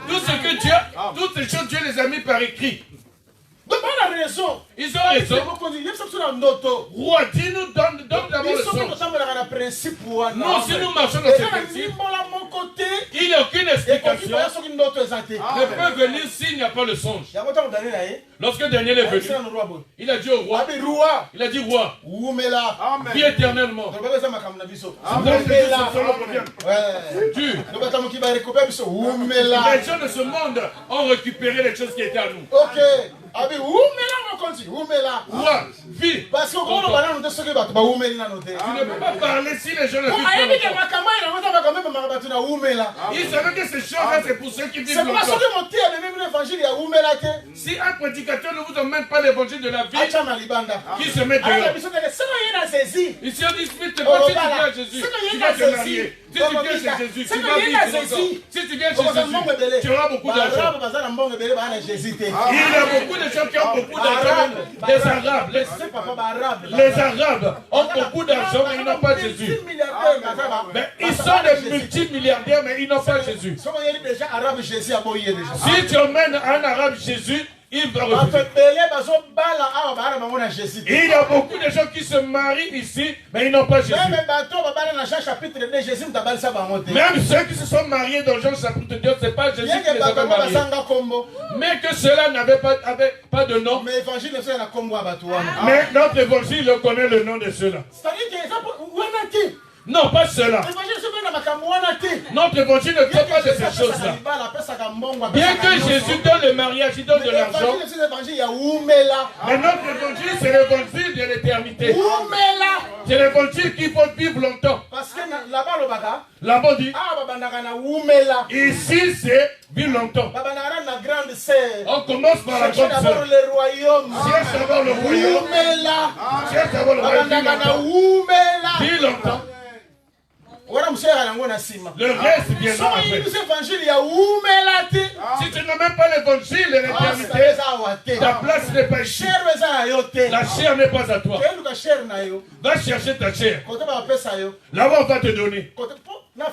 tout ce que Dieu, toutes ces choses, Dieu les a mis par écrit. raison. Ils ont raison. Roi, dis-nous, donne d'abord le songe. Non, si nous marchons dans ce principe, il n'y a aucune explication. Ne peut venir s'il n'y a pas le songe. Lorsque Daniel est venu, il a dit au roi, il a dit roi, vis éternellement. Les gens de ce monde ont récupéré les choses qui étaient à nous. Roi, vis. Parce que tu ne peux pas parler si les gens ne vivent pas. Ils savaient que ces choses-là, c'est pour ceux qui vivent longtemps. Si un prédicateur ne vous emmène pas l'évangile de la vie, qui se met dehors. Ici on dit, si tu viens à Jésus, tu vas te marier. Si tu viens chez Jésus, tu vas vivre longtemps. Si tu viens chez Jésus, tu auras beaucoup d'argent. Il y a beaucoup de gens qui ont beaucoup d'argent. Les Arabes, les Arabes ont beaucoup d'argent, mais ils n'ont pas Jésus. Mais ils sont des multimilliardaires, mais ils n'ont pas Jésus. Si tu emmènes un Arabe Jésus, il va refuser. Il y a beaucoup de gens qui se marient ici, mais ils n'ont pas Jésus. Même ceux qui se sont mariés dans Jean chapitre 2, ce n'est pas Jésus qui les avait mariés. Mais que cela n'avait pas de nom. Mais notre évangile connaît le nom de ceux-là. Non, pas cela. Notre évangile ne fait pas de ces choses-là. Bien que Jésus donne le mariage, il donne de l'argent. Mais notre évangile, c'est l'évangile de l'éternité. C'est l'évangile qu'il faut vivre longtemps. Là-bas, dit, ici, c'est vivre longtemps. On commence par la grande sœur. Cherche d'abord le royaume. Cherche d'abord le royaume. Vis longtemps. Le reste viendra après. Si tu n'as même pas l'évangile et l'éternité, ta place n'est pas ici. La chair n'est pas à toi. Va chercher ta chair. Là-bas, on va te donner. À la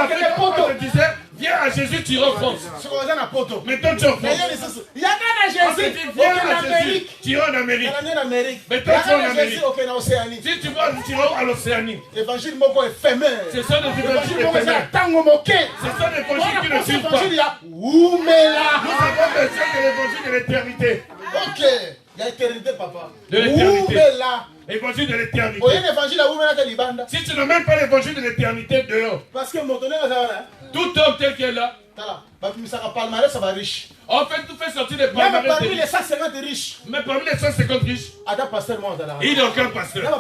fin, on te disait, viens à Jésus, tu iras en France. Maintenant, tu es en France. On te dit, viens à Jésus, tu iras en Amérique. Maintenant, tu es en Amérique. Si tu vas, tu iras à l'Océanie. C'est ça l'évangile éphémère. C'est ça l'évangile qui ne suit pas. Nous avons besoin de l'évangile de l'éternité. Ok. Il y a l'éternité, papa. De l'éternité. L'évangile de l'éternité. Si tu n'as même pas l'évangile de l'éternité dehors. Parce que tout homme tel qu'il est là. En fait, tout fait sortir des palmarès. Même parmi les 150 riches. Mais parmi les 150 riches. Il n'y a aucun pasteur. Même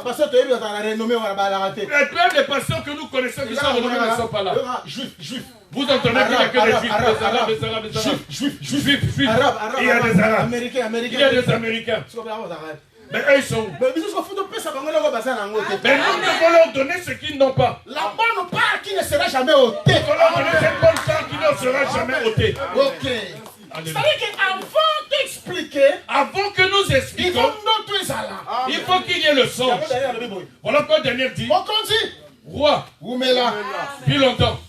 les pasteurs que nous connaissons qui sont renommés ne sont pas là. Juifs. Vous entendez qu'il n'y a que des juifs, des arabes, juifs. Il y a des arabes. Il y a des américains. Mais eux, ils sont où? Mais nous devons leur donner ce qu'ils n'ont pas. La bonne part qui ne sera jamais ôtée. Nous devons leur donner cette bonne part qui ne sera jamais ôtée. Ok. C'est-à-dire qu'avant d'expliquer, avant que nous expliquions, il faut qu'il y ait le songe. Voilà quoi Daniel dit. Roi, depuis longtemps.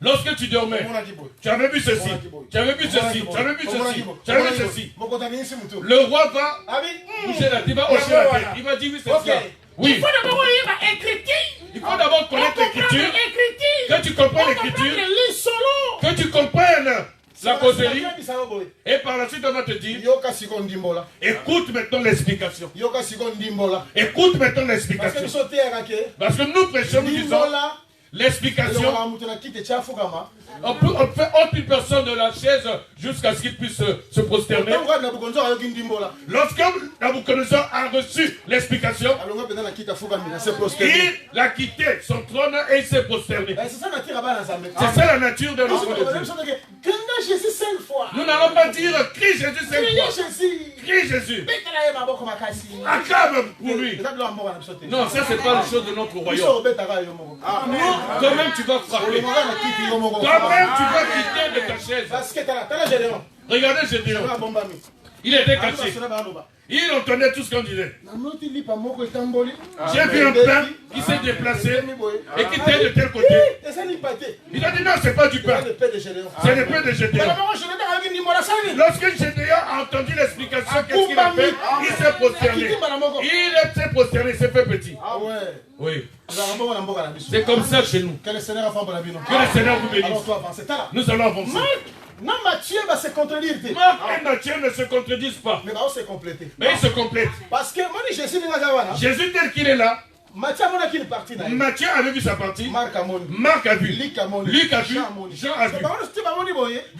Lorsque tu dormais, tu avais vu ceci, tu avais vu ceci, tu avais vu ceci, tu avais vu ceci. Le roi va bouger la tête, il va hocher la tête, il va dire oui c'est ça. Oui. Il faut d'abord connaître l'écriture, que tu comprennes l'écriture, que tu comprennes la causerie, et par la suite on va te dire, écoute maintenant l'explication. Écoute maintenant l'explication. Parce que nous prêchons, nous disons, l'explication, on fait ôter une personne de la chaise jusqu'à ce qu'il puisse se prosterner. Lorsque Nabucodonosor a reçu l'explication, il a quitté son trône et il s'est prosterné. C'est ça la nature de l'enfant de Dieu. Nous n'allons pas dire crie Jésus 5 fois. Crie Jésus. Acclame pour lui. Non, ça c'est pas la chose de notre royaume. Quand même tu vas frapper. Quand même tu vas quitter de ta chaise. Regardez Gédéon. Il était caché. Il entendait tout ce qu'on disait. J'ai vu un pain qui s'est déplacé et qui était de tel côté. Il a dit non, c'est pas du pain. C'est le pain de Gédéon. Lorsque Gédéon a entendu l'explication, qu'est-ce qu'il a fait? Il s'est prosterné. Il s'est prosterné, il s'est fait petit. Ah ouais. Oui. C'est comme ça chez nous. Que le Seigneur vous bénisse. Nous allons avancer. Non, Matthieu va se contredire. Marc et Matthieu ne se contredisent pas. Mais ils se complètent. Mais ils se complètent. Parce que moi, Jésus tel qu'il est là. Matthieu avait vu sa partie. Marc a vu. Luc a vu. Jean a vu.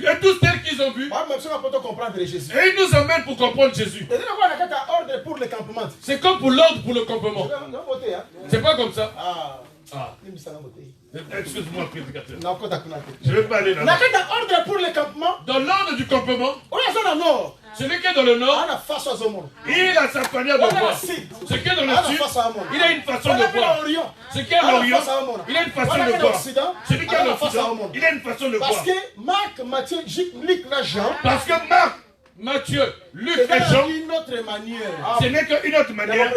Et tous tels qu'ils ont vu. Et ils nous emmènent pour comprendre Jésus. C'est comme pour l'ordre pour le campement. C'est pas comme ça. Excuse-moi, prédicateur. Je ne vais pas aller là. Dans l'ordre du campement, celui qui est dans le nord, il a sa manière de voir. Ce qui est dans le sud, il a une façon de voir. Ce qui est à l'Orient, il a une façon de voir. Celui qui est à l'Occident, il a une façon de voir. Parce que Marc, Matthieu, Luc, Jean. Parce que Marc, Matthieu, Luc et Jean, ce n'est qu'une autre manière.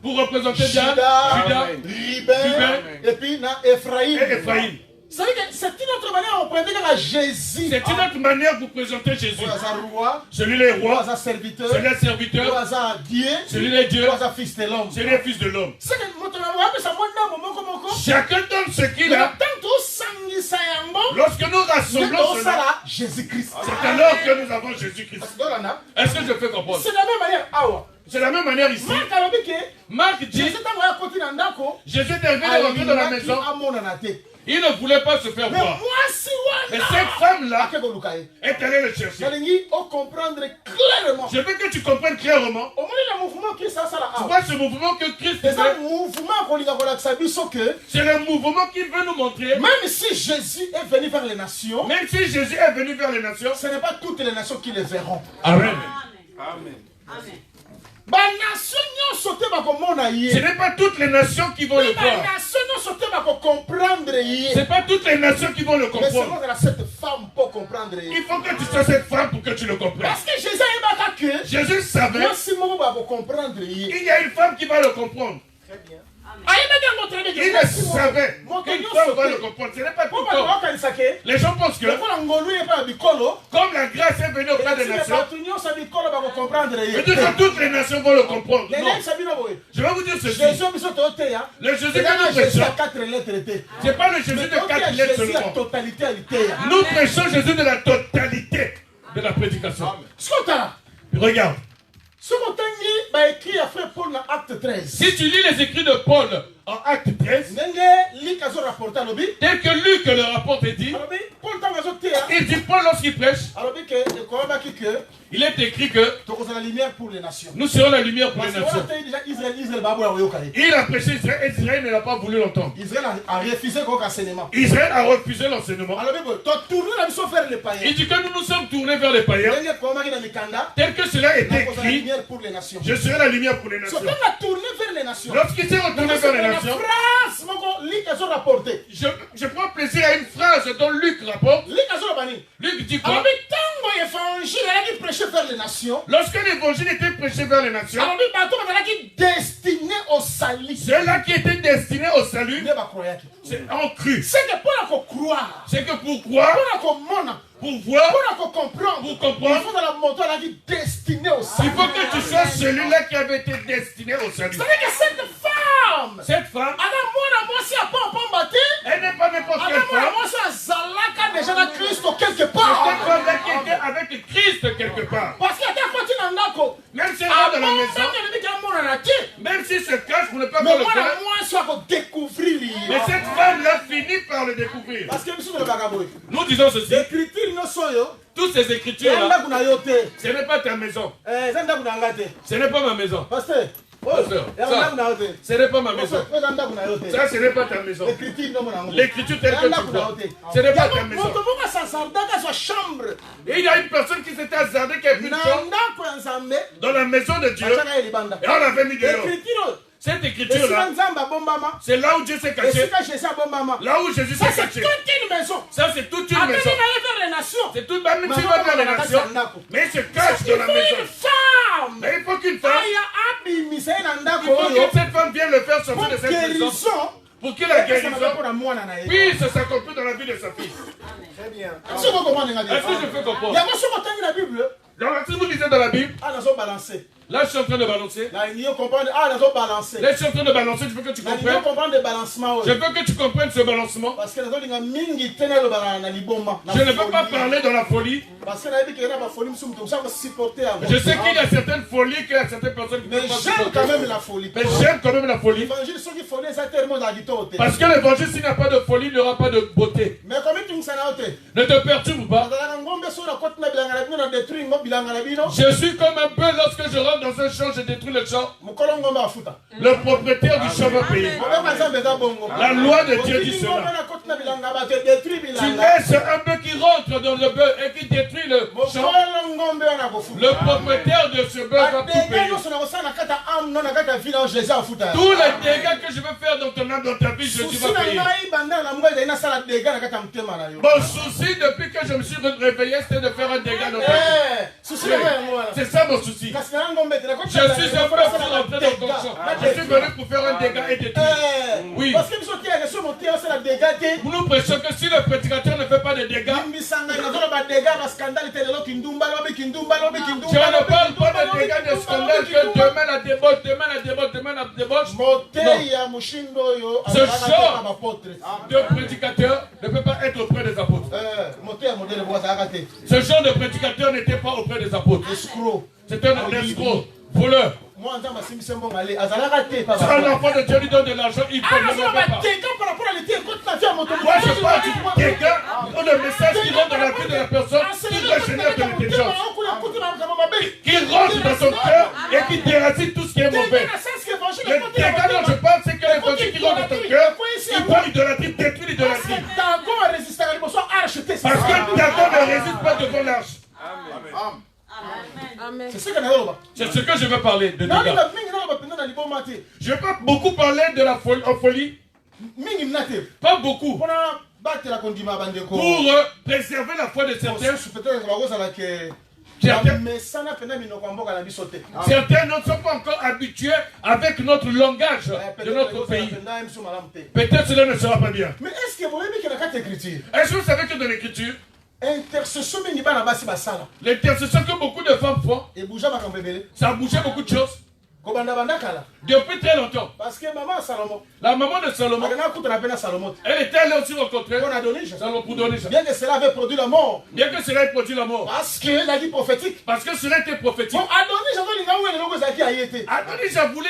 Pour représenter Dan, Judas, Ruben, et puis Ephraïm. C'est une autre manière de présenter Jésus. C'est une autre manière de présenter Jésus. Celui-là est roi, celui-là est serviteur, celui-là est Dieu, celui-là est fils de l'homme. Chacun donne ce qu'il a. Lorsque nous rassemblons cela, c'est alors que nous avons Jésus-Christ. Est-ce que je peux comprendre? C'est la même manière. C'est la même manière ici. Marc dit, Jésus est arrivé de rentrer dans la maison. Il ne voulait pas se faire voir. Mais cette femme-là est allée le chercher. Je veux que tu comprennes clairement. Tu vois ce mouvement que Christ fait. C'est le mouvement qui veut nous montrer. Même si Jésus est venu vers les nations. Ce n'est pas toutes les nations qui les verront. Amen. Amen. Ce n'est pas toutes les nations qui vont le voir. Ce n'est pas toutes les nations qui vont le comprendre. Il faut que tu sois cette femme pour que tu le comprennes. Parce que Jésus savait qu'il y a une femme qui va le comprendre. Très bien. Il le savait qu'une femme va le comprendre. Ce n'est pas tout le temps. Les gens pensent que comme la grâce est venue auprès des nations, veut dire que toutes les nations vont le comprendre. Non. Je vais vous dire ceci. Le Jésus que nous prêchons, ce n'est pas le Jésus de 4 lettres seulement. Nous prêchons Jésus de la totalité de la prédication. Regarde. Si tu lis les écrits de Paul en Acte 13, tel que Luc le rapporte et dit, il dit Paul lorsqu'il prêche, il est écrit que nous serons la lumière pour les nations. Il a prêché Israël, Israël ne l'a pas voulu l'entendre. Israël a refusé l'enseignement. Israël a refusé l'enseignement. Il dit que nous nous sommes tournés vers les païens, tel que cela est écrit, je serai la lumière pour les nations. Lorsqu'il s'est retourné vers les nations, je prends plaisir à une phrase dont Luc rapporte. Luc dit quoi? Lorsque l'évangile était prêché vers les nations, ceux-là qui étaient destinés au salut, c'est en cru. C'est que pour croire, pour voir, pour comprendre, il faut que tu sois celui-là qui avait été destiné au salut. Cette femme, elle n'est pas n'importe quelle femme. C'est cette femme-là qui était avec le Christ quelque part. Même si elle est dans la maison, même si se cache pour ne pas voir le faire, mais cette femme-là finit par le découvrir. Nous disons ceci. Toutes ces écritures-là, ce n'est pas ta maison. Ce n'est pas ma maison. Pasteur, ce n'est pas ma maison. Ça, ce n'est pas ta maison. L'écriture telle que tu vois, ce n'est pas ta maison. Et il y a une personne qui s'était hasardée qui a pris une chambre dans la maison de Dieu. Et on l'avait mis dehors. Cette écriture-là, c'est là où Dieu s'est caché. Là où Jésus s'est caché. Ça, c'est toute une maison. C'est toute ma maison vers les nations. Mais il se cache dans la maison. Mais il faut qu'une femme, il faut que cette femme vienne le faire sortir de cette maison. Pour que la guérison puisse s'accomplir dans la vie de sa fille. Très bien. Est-ce que je peux comprendre? Si vous lisez dans la Bible, là je suis en train de balancer. Là je suis en train de balancer, je veux que tu comprennes. Je veux que tu comprennes ce balancement. Je ne veux pas parler dans la folie. Je sais qu'il y a certaines folies, qu'il y a certaines personnes qui ne peuvent pas supporter. Mais j'aime quand même la folie. Parce que l'évangile, s'il n'y a pas de folie, il n'y aura pas de beauté. Ne te perturbe pas. Je suis comme un peu lorsque je rentre dans un champ, je détruis le champ. Le propriétaire du champ va payer. La loi de Dieu dit cela. Tu laisses un bœuf qui rentre dans le bœuf et qui détruit le champ. Le propriétaire de ce bœuf va tout payer. Tous les dégâts que je veux faire dans ton âme, dans ta vie, Jésus va payer. Mon souci depuis que je me suis réveillé, c'était de faire un dégât dans ta vie. C'est ça mon souci. Je suis un peu rentré dans ton champ. Je suis venu pour faire un dégât et détruire. Oui. Nous prêchons que si le prédicateur ne fait pas de dégâts, je ne parle pas de dégâts de scandale que demain la débauche, demain la débauche, demain la débauche. Ce genre de prédicateur ne peut pas être auprès des apôtres. Ce genre de prédicateur n'était pas auprès des apôtres. C'est un escroc, voleur. C'est un enfant de Dieu, lui donne de l'argent, il peut ne le pas. Moi je parle du dégât, le message qui rentre dans la vie de la personne, qui doit générer de l'intelligence. Qui rentre dans son cœur et qui déracine tout ce qui est mauvais. Le dégât dont je parle, c'est que l'évangile qui rentre dans ton cœur, il prend l'idolâtrie, détruit l'idolâtrie. Parce que Dagon ne résiste pas devant l'arche. Amen. C'est ce que nous avons. C'est ce que je veux parler de Non, dégâts. Je ne vais pas beaucoup parler de la folie. Pas beaucoup. Pour préserver la foi de certains. Certains ne sont pas encore habitués avec notre langage de notre pays. Peut-être cela ne sera pas bien. Mais est-ce que vous voyez qu'il y a une écriture? Est-ce que vous savez que dans l'écriture, l'intercession que beaucoup de femmes font, ça a bougé beaucoup de choses. Depuis très longtemps. Parce que maman Salomon, la maman de Salomon, elle était allée aussi rencontrer Salomon pour donner ça. Bien que cela avait produit la mort. Bien que cela ait produit la mort. Parce que la vie prophétique. Parce que cela était prophétique. Bon, Adonis voulait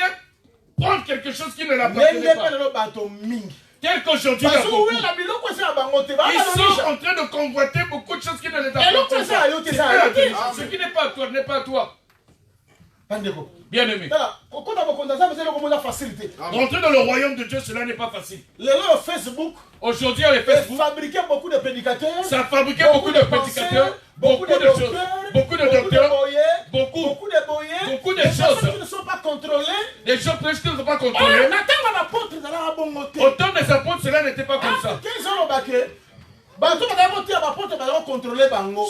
prendre quelque chose qui ne l'appartenait pas. Tel qu'aujourd'hui, ils sont en train de convoiter beaucoup de choses qui ne les appartiennent pas. Ce qui n'est pas à toi, n'est pas à toi. Bien aimé. Rentrer dans le royaume de Dieu, cela n'est pas facile. Aujourd'hui, les Facebook, ça fabriquait beaucoup de prédicateurs, ça fabriquait beaucoup de prédicateurs, beaucoup de choses, beaucoup de docteurs, beaucoup de choses qui ne sont pas contrôlées. Des choses qui ne sont pas contrôlées. Autant des apôtres, cela n'était pas comme ça.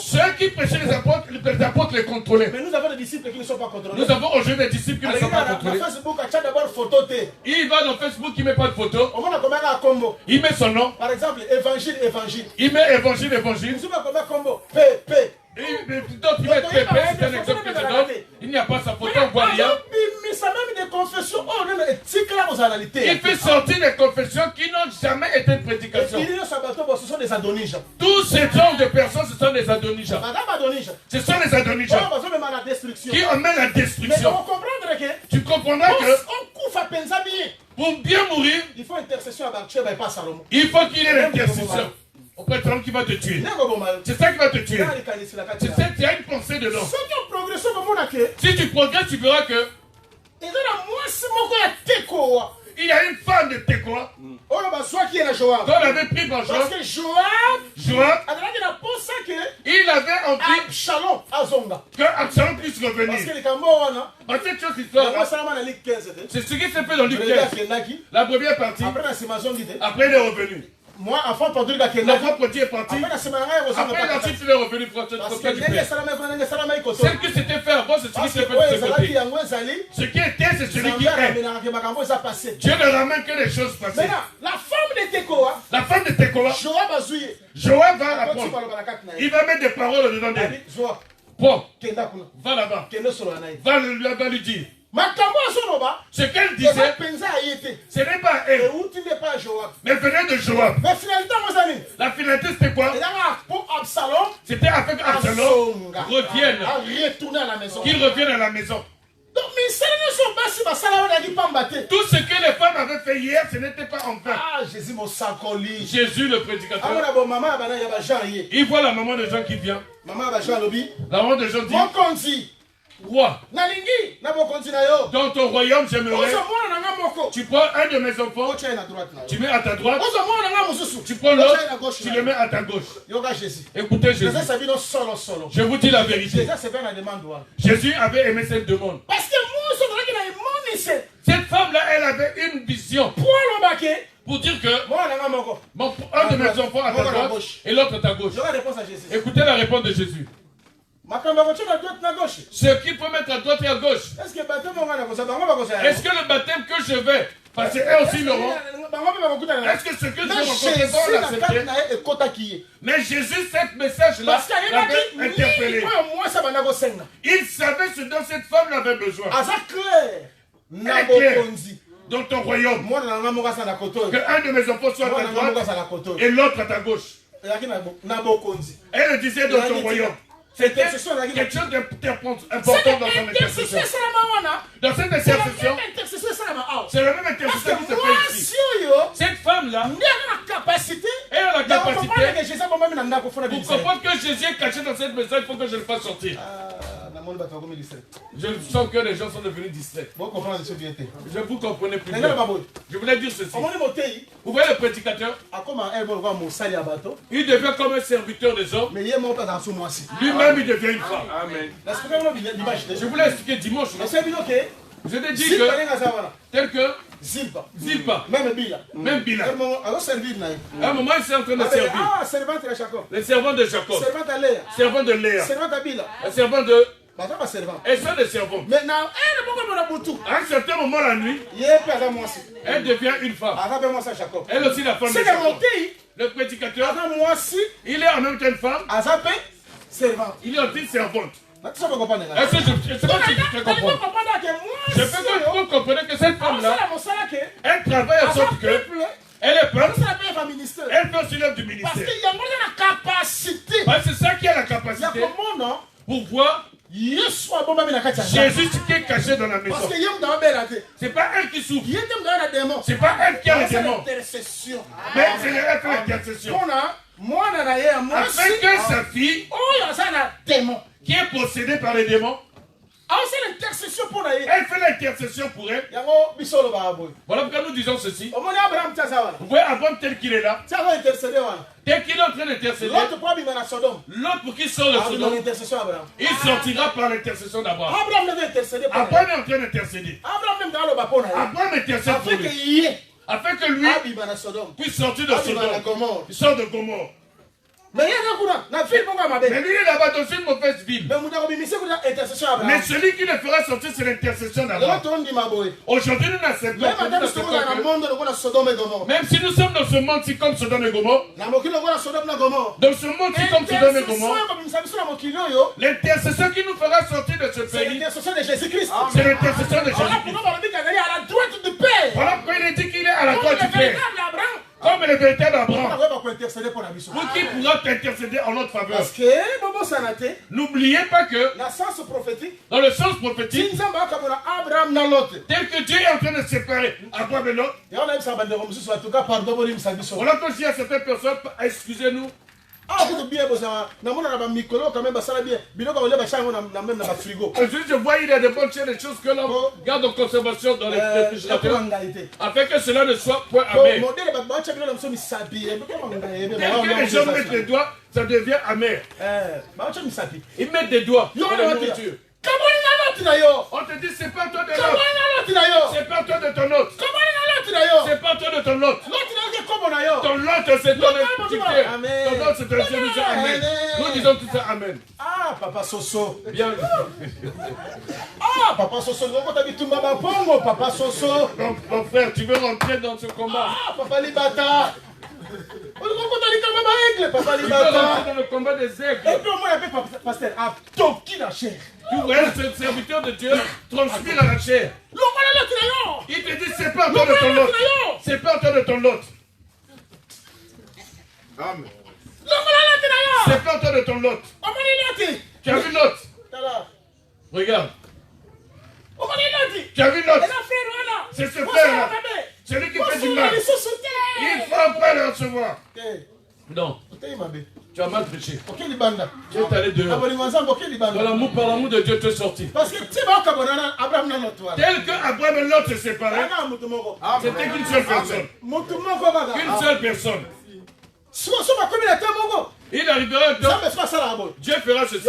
Ceux qui prêchaient les apôtres les contrôlaient. Mais nous avons des disciples qui ne sont pas contrôlés. Nous avons aujourd'hui des disciples qui ne sont pas contrôlés. Il va dans Facebook, il ne met pas de photo. Il met son nom. Par exemple, évangile. Il met évangile. D'autres qui mettent PP, c'est un exemple que je donne. Il n'y a pas sa photo, on ne voit rien. Il fait sortir des confessions qui n'ont jamais été une prédication. Ce sont des Adonijas. Tous ces genres de personnes, ce sont des Adonijas. Ce sont les Adonijas qui emmènent la destruction. Tu comprendras que pour bien mourir, il faut intercession à Bathsheba et pas Salomon. Il faut qu'il y ait l'intercession auprès de l'homme qui va te tuer. C'est ça qui va te tuer. C'est ça, tu as une pensée dedans. Si tu progresses, tu verras que il y a une femme de Tekoa qu'on avait pris par Joab. Parce que Joab, il avait envie que Absalom puisse revenir. Parce que cette chose histoire, c'est ce qui s'est fait dans Luc 15. La brebis est partie. Après, il est revenu. Moi, enfant produit la l'enfant produit est parti. Après, ensuite, il est revenu pour ce qui s'était fait avant, c'est ce qui s'est fait de ce côté. Ce qui était, c'est celui qui est. Dieu ne ramène que les choses passées. Maintenant, la femme de Tekoa, Joab va apprendre. Il va mettre des paroles dedans d'elle. Bon, va là-bas. Va lui dire. Ce qu'elle disait, ce n'est pas elle, mais venait de Joab. La finalité, c'était quoi? C'était afin qu'Absalom revienne, qu'il revienne à la maison. Tout ce que les femmes avaient fait hier, ce n'était pas en vain. Jésus le prédicateur. Il voit la maman de Jean qui vient. La maman de Jean dit: Roi, dans ton royaume, j'aimerais. Tu prends un de mes enfants, tu mets à ta droite. Tu prends l'autre, tu le mets à ta gauche. Écoutez Jésus. Je vous dis la vérité. Jésus avait aimé cette demande. Cette femme-là, elle avait une vision. Pour dire que un de mes enfants à ta droite et l'autre à ta gauche. Écoutez la réponse de Jésus. Ce qu'il faut mettre à droite et à gauche. Est-ce que le baptême que je vais, parce qu'eux aussi l'auront, est-ce que ce que je vais rencontrer dans la septième? Mais Jésus, ce message-là, l'avait interpellé. Il savait ce dont cette femme avait besoin. Elle est claire. Dans ton royaume, qu'un de mes enfants soit à ta droite et l'autre à ta gauche. Elle le disait dans ton royaume. C'était quelque chose d'important dans son intercession. Dans cette intercession, c'est la même intercession qui se fait ici. Cette femme-là, elle a la capacité pour comprendre que Jésus est caché dans cette message, il faut que je le fasse sortir. Je sens que les gens sont devenus distraits. Je vous comprenez plus bien. Je voulais dire ceci. Vous voyez le prédicateur? Il devient comme un serviteur des hommes. Lui-même, il devient une femme. Amen. Je voulais expliquer dimanche. Je t'ai dit que, tel que Zilpa, même Bila. À un moment, il s'est en train de servir. Les servants de Jacob. Servant de Léa. Le servant de... Et ça, des servants. À un certain moment, la nuit, elle devient une femme. Elle aussi, la femme de Jacob. Le prédicateur, il est en même temps une femme. Il est aussi servante. Est-ce que je comprends? Je peux que vous compreniez que cette femme-là, elle travaille en sorte que elle est bonne, elle fait aussi l'œuvre du ministère. Parce que c'est ça qui a la capacité pour voir Jésus qui est caché dans la maison. C'est pas elle qui souffre. C'est pas elle qui a les démons. Mais c'est elle qui fait l'intercession. Afin que sa fille, qui est possédée par les démons, elle fait l'intercession pour elle. Voilà pourquoi nous disons ceci. Vous voyez Abraham tel qu'il est là, tel qu'il est en train d'intercéder, l'autre pour qu'il sort de Sodome, il sortira par l'intercession d'Abraham. Abraham est en train d'intercéder. Abraham intercède pour lui, afin que lui puisse sortir de Sodome. Il sort de Gomorrhe. Mais lui il est là-bas dans une mauvaise ville. Mais celui qui le fera sortir, c'est l'intercession d'Abraham. Aujourd'hui, nous n'acceptons pas. Même si nous sommes dans ce monde-ci comme Sodome et Gomorrhe, dans ce monde-ci comme Sodome et Gomorrhe, l'intercession qui nous fera sortir de ce pays, c'est l'intercession de Jésus-Christ. Voilà pourquoi il est dit qu'il est à la droite du Père. Comme le véritable Abraham. Pour qui pourra t'intercéder en notre faveur. N'oubliez pas que dans le sens prophétique, tel que Dieu est en train de séparer Abraham et Lot, voilà que je dis à certaines personnes, excusez-nous. Je vois il y a de bonnes choses, des choses que l'on garde en conservation dans les réfrigérateurs, afin que cela ne soit point amer. Dès que les gens mettent les doigts, ça devient amer. Ils mettent des doigts dans la nourriture. On te dit c'est pas toi de l'autre. C'est pas toi de ton autre. C'est pas toi de ton autre. Ton autre c'est ton instituteur. Ton autre c'est ton instituteur. Amen. Nous disons tout ça amen. Ah papa Soso. Bien. Ah papa Soso. Papa Soso. Mon frère, tu veux rentrer dans ce combat? Ah papa Libata. Papa Libata. Tu veux rentrer dans le combat des aigles. Et puis au moins il y a pasteur à Toki la chair. Tu vois, ce serviteur de Dieu transpire à la chair. Il te dit c'est pas toi de ton autre. C'est pas toi de ton autre. Amen. C'est pas toi de ton autre. Tu as vu l'autre? Regarde. Tu as vu l'autre? C'est ce frère-là. C'est lui qui fait du mal. Il ne faut pas le recevoir. Non. Tu as mal prêché. Tu es allé dehors. Par l'amour de Dieu, tu es sorti. Parce que tel que Abraham et Lot se séparaient, c'était qu'une seule personne. Qu'une seule personne. Il arrivera un temps. Dieu fera ceci.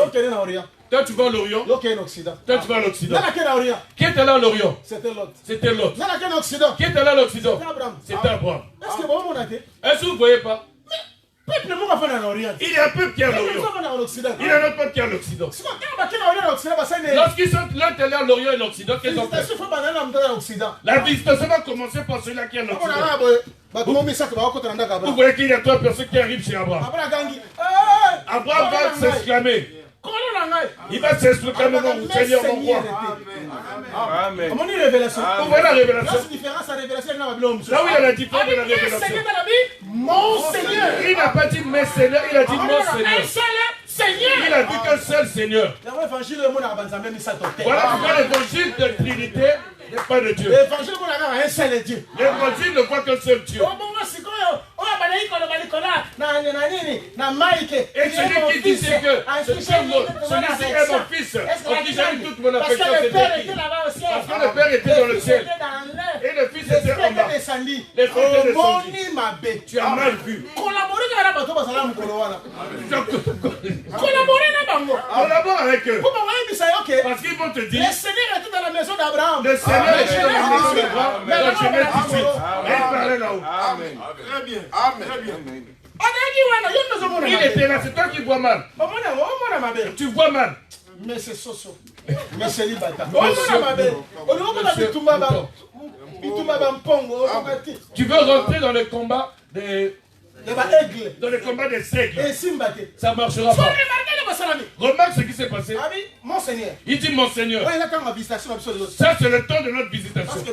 Toi tu vas à l'Orient. Toi tu vas à l'Occident. Qui est allé à l'Orient? C'était Lot. Qui est allé à l'Occident? C'était Abraham. Est-ce que vous ne voyez pas? Il y a un peuple qui est à l'Orient. Il y a un autre peuple qui est à l'Occident. Lorsqu'ils sont allés à l'Orient et l'Occident, qu'est-ce qu'ils ont fait? La visitation va commencer par celui-là qui est à l'Occident. Vous voyez qu'il y a trois personnes qui arrivent chez Abraham. Abraham va s'exclamer. Il va s'exclamer mon Seigneur, mon roi. Amen. Vous voyez la révélation? Là où il y a la différence de la révélation. Mon Seigneur. Il n'a pas dit mes Seigneurs, il a dit mon Seigneur. Il a dit qu'un seul Seigneur. Voilà pourquoi l'évangile de Trinité n'est pas de Dieu. L'évangile ne voit qu'un seul Dieu. Et celui qui disait que celui-ci est mon fils, en qui j'ai mis toute mon affection, c'était qui? Parce que le Père était dans le ciel. Et le Fils était en bas. Les frères étaient descendus. Tu as mal vu. Collabore avec eux. Parce qu'ils vont te dire. Le Seigneur était dans la maison d'Abraham. Le Seigneur était dans la maison d'Abraham. Mais dans Genèse 18. Et il parlait là-haut. Amen. Très bien. Amen. Il était là, c'est toi qui vois mal. Tu vois mal. Mais c'est Soso. Mais c'est Libata. Tu veux rentrer dans le combat des aigles. Ça ne marchera pas. Remarque ce qui s'est passé. Monseigneur. Il dit Monseigneur. Ça c'est le temps de notre visitation.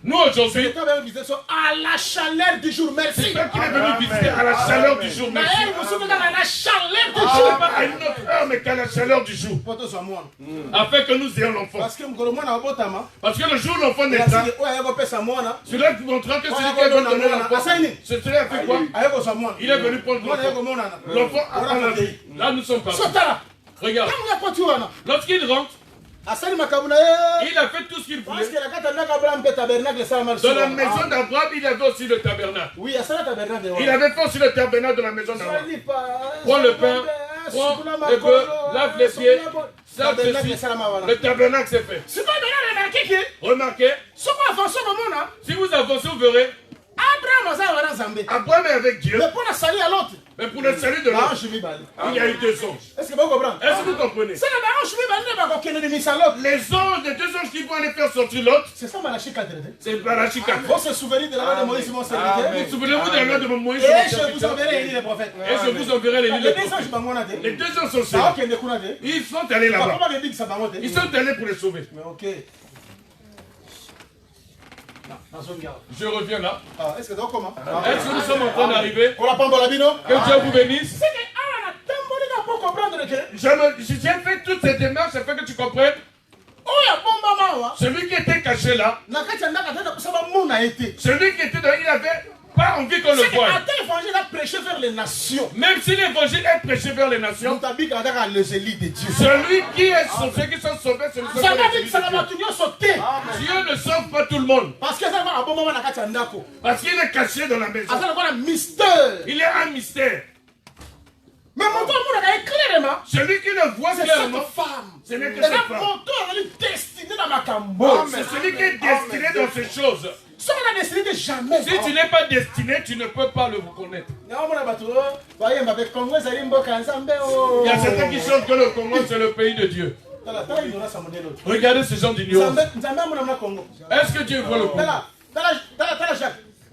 Nous aujourd'hui, à la chaleur du jour. Merci. c'est toi qui es venu visiter à la chaleur du jour. Merci. Pas à une autre heure, mais qu'à la chaleur du jour. Afin que nous ayons l'enfant. Parce que le jour où l'enfant naîtra, celui-là qui montrera que celui qui est venu donner l'enfant, c'est celui-là qui a fait quoi? Il est venu prendre l'enfant. L'enfant a la vie. Là nous sommes partis. Regarde. Lorsqu'il rentre, il a fait tout ce qu'il voulait. Dans la maison d'Abraham, il avait aussi le tabernacle. Il avait fait aussi le tabernacle dans la maison d'Abraham. Prends le pain, prends le bœuf, lave les pieds, save ceci. Le tabernacle c'est fait. Remarquez, si vous avancez, vous verrez. Abraham est avec Dieu. Mais pour le salut de l'autre, il y a eu deux anges. Est-ce que vous comprenez? Les anges, les deux anges qui vont aller faire sortir l'autre. C'est Malachie 4. Vous se souvenez de la loi de Moïse, mon serviteur? Vous souvenez-vous de la loi de Moïse? Et je vous enverrai les prophètes. Et je vous enverrai les prophètes. Les deux anges sont ceux-là. Ils sont allés là-bas. Ils sont allés pour les sauver. Je reviens là. Est-ce que nous sommes en train d'arriver? Que Dieu vous bénisse. J'ai fait toutes ces démarches afin que tu comprennes. Celui qui était caché là, celui qui était là, il n'avait pas envie qu'on le voie. Même si l'évangile est prêché vers les nations, celui qui est sauvé, qui sont sauvés, c'est le Dieu ne sauve pas tout le monde. Parce qu'il est caché dans la maison. Il est un mystère. Mais mon clairement. Celui qui le voit clairement, ce n'est que cette femme. C'est celui qui est destiné dans ces choses. Si tu n'es pas destiné, tu ne peux pas le connaître. Il y a certains qui chantent que le Congo c'est le pays de Dieu. Regardez ces gens d'ignorance. Est-ce que Dieu voit le Congo?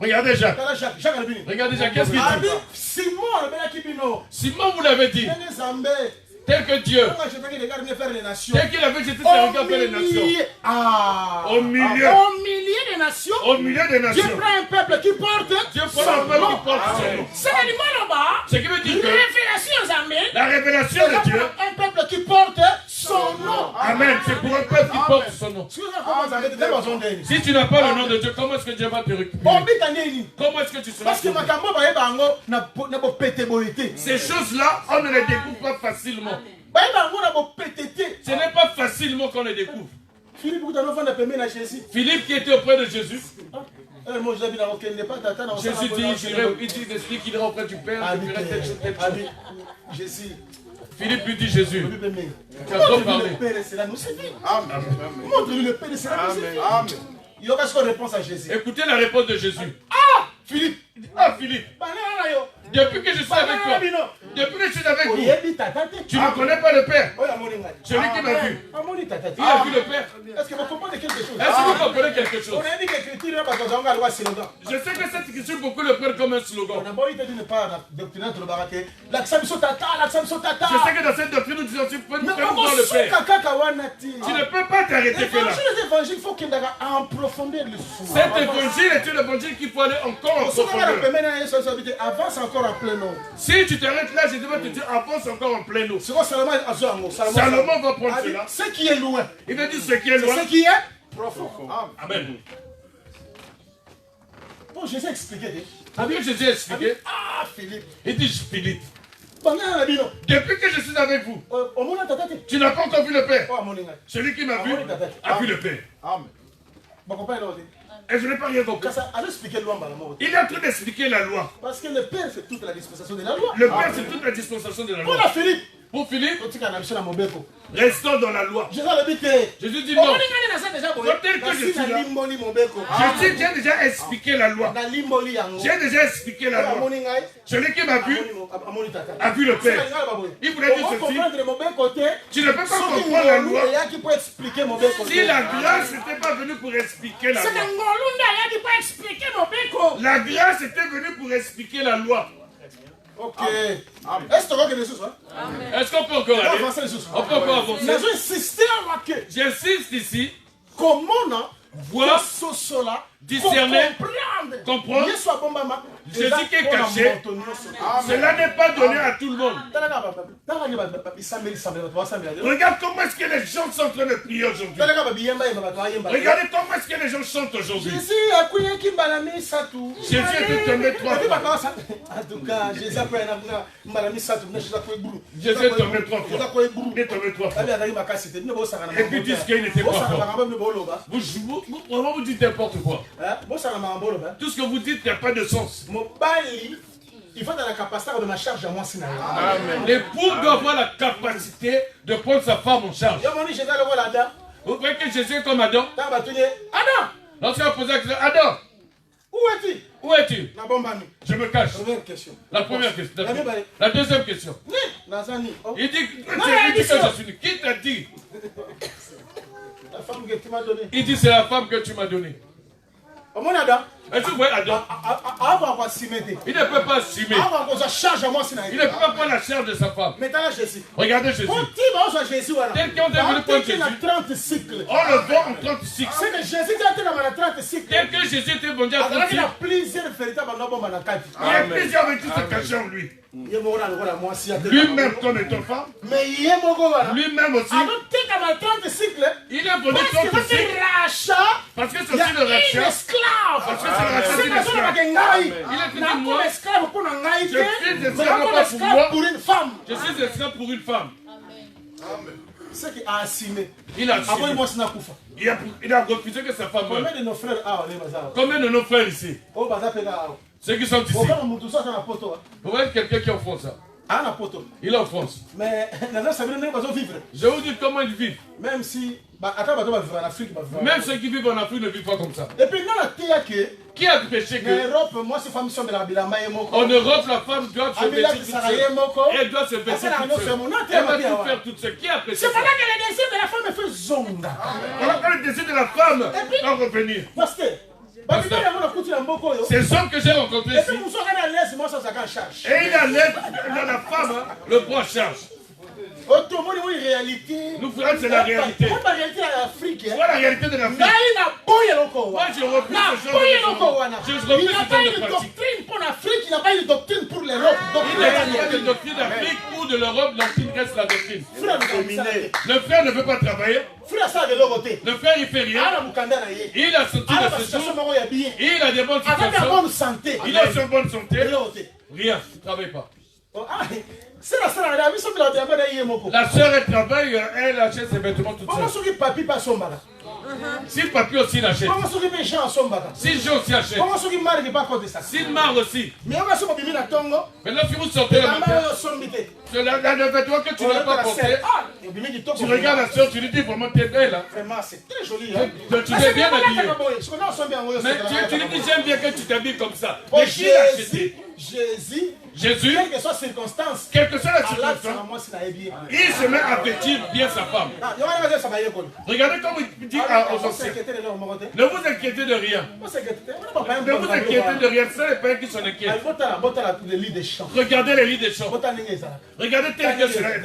Regardez Jacques. Regardez Jacques, qu'est-ce qu'il dit? Simon vous l'avez dit. Tel que Dieu. Tel qu'il avait jeté ses regards vers les nations. Au milieu des nations. Dieu prend un peuple qui porte son nom. Ce qui veut dire que la révélation de Dieu. Un peuple qui porte son nom. Amen. C'est pour un peuple qui porte son nom. Si tu n'as pas le nom de Dieu, comment est-ce que Dieu va te récupérer? Comment est-ce que tu seras sauvé? Ces choses-là, on ne les découvre pas facilement. Ce n'est pas facilement qu'on les découvre. Philippe qui était auprès de Jésus. Jésus dit qu'il ira auprès du Père, il ferait telle chose. Philippe lui dit Jésus, tu as trop parlé. Montre-lui le Père et cela nous suffit. Il y aura ce réponse à Jésus. Écoutez la réponse de Jésus. Philippe. Philippe. Depuis que je suis avec toi, depuis que je suis avec vous, tu ne connais pas le Père. Celui qui m'a vu, il a vu le Père. Est-ce que vous comprenez quelque chose? Est-ce que vous comprenez quelque chose? On a dit que l'écriture parce qu'on a le slogan. Je sais que cette écriture, beaucoup le prennent comme un slogan. On a pas dit de pas doctriner le baraque. L'accent tata. Je sais que dans cette doctrine, nous disons, tu peux nous faire voir le Père. Tu ne peux pas t'arrêter que là. L'évangile, il faut qu'il aille en profondeur le sous. Cet évangile est un évangile qu'il faut aller encore en profondeur. Avance encore en plein eau. Si tu t'arrêtes là, je devrais te dire avance encore en plein eau. Salomon va prendre cela. Ce qui est loin. Il va dire ce qui est loin. Ce qui est profond. Amen. Bon, je vais expliquer. Après Jésus a expliqué, Ah, Philippe. il dit Philippe, Banga Bino. depuis que je suis avec vous, Au monde tatati. tu n'as pas encore vu le Père. Oh, mon ingé. Celui qui m'a vu a vu le Père. Amen. Bon, copain, là, Et je n'ai pas rien compris. ça, allez expliquer le loi, madame. Il est en train d'expliquer la loi. Parce que le Père fait toute la dispensation de la loi. Le Père, c'est toute la dispensation de la Pour loi. la Philippe. Pour Philippe, Quand tu as la Mobeko. restons dans la loi. Jésus a dit Jésus dit non. Peut-être que je suis là. J'ai déjà expliqué la loi. J'ai J'ai déjà expliqué la loi. Celui qui m'a vu a vu le Père. Il voulait dire ceci. Tu ne peux pas comprendre la loi si la grâce n'était pas venue pour expliquer la loi. La grâce était venue pour expliquer la loi. Ok. Est-ce que Jésus Est-ce qu'on peut encore aller? On peut encore avancer. J'insiste ici. Comment Voir, discerner, comprendre. Jésus qui est caché, cela n'est pas donné à tout le monde. Regarde comment est-ce que les gens sont en train de prier aujourd'hui. Regardez comment est-ce que les gens chantent aujourd'hui. Jésus est tombé 3 fois. En tout cas, Jésus est tombé 3 fois. Jésus est tombé 3 fois. Il est tombé 3 fois. Et puis disent qu'il n'était pas fort. Vous dites n'importe quoi. Tout ce que vous dites n'a pas de sens. Il faut dans la capacité de ma charge à moi. L'époux doit avoir la capacité de prendre sa femme en charge. Vous croyez que Jésus est comme Adam? Adam! Lorsqu'il a posé la question, Adam, où es-tu? où es-tu? Je me cache. La première question. La deuxième question. Il dit que je suis nu. Qui t'a dit? La femme que tu m'as donnée. Il dit c'est la femme que tu m'as donnée. Est-ce que vous voyez Adam? Il ne peut pas assumer. Il ne peut pas prendre la charge de sa femme. Regardez Jésus. Tel qu'on est venu prendre Jésus, on le voit en 30 cycles. Tel que Jésus était venu à 30 cycles, il y a plusieurs vêtements cachés en lui. Lui-même comme étant femme, lui-même aussi, il est venu 30 cycles parce que c'est aussi le rachat. Parce que c'est le rachat d'une esclave. Il est dit moi, je suis esclave pas pour moi, je suis esclave pour une femme. Ce qui a assumé. Il a assumé. Il a refusé que sa femme meure. Combien de nos frères ici? Ceux qui sont ici. Vous voyez quelqu'un qui est en France. Il est en France. Mais je vous dis comment ils vivent. Même si même ceux qui vivent en Afrique ne vivent pas comme ça. Et puis qui a péché que en Europe la femme doit se vêtir toute seule. Elle doit se vêtir toute seule. Elle va tout faire toute seule. Qui a péché? C'est pendant que le désir de la femme fait zonga. Quand le désir de la femme va revenir. Ces hommes que j'ai rencontrés ici. Et il a l'aide de la femme, le prend en charge. Nous frères, c'est la réalité. Voilà la réalité de l'Afrique. Moi, je refuse ce genre de choses. Je refuse ce genre de pratique. Il n'y a pas une doctrine pour l'Europe. Il n'y a pas de doctrine d'Afrique ou de l'Europe, doctrine reste la doctrine. Le frère ne veut pas travailler. Le frère, il fait rien. Il a sorti de ce jour. Il a des bonnes situations. Il est sur bonne santé. Rien, il ne travaille pas. La soeur, elle travaille, elle achète ses vêtements toute seule. Si le papier aussi l'achète. Si Jean aussi achète. Si Mar aussi. Maintenant, si vous sortez la matin, le vêtement que tu n'as pas porté, tu regardes la soeur, tu lui dis vraiment t'es belle. Vraiment, c'est très joli. Tu t'es bien habillé. Mais tu lui dis j'aime bien que tu t'habilles comme ça. Mais qui l'a acheté? Jésus, quelle que soit la circonstance, il se met à vêtir bien sa femme. Regardez comment il dit aux anciens. Ne vous inquiétez de rien. Ne vous inquiétez de rien. C'est les pères qui s'en inquiètent. Regardez les lits des champs. Regardez tel que cela est.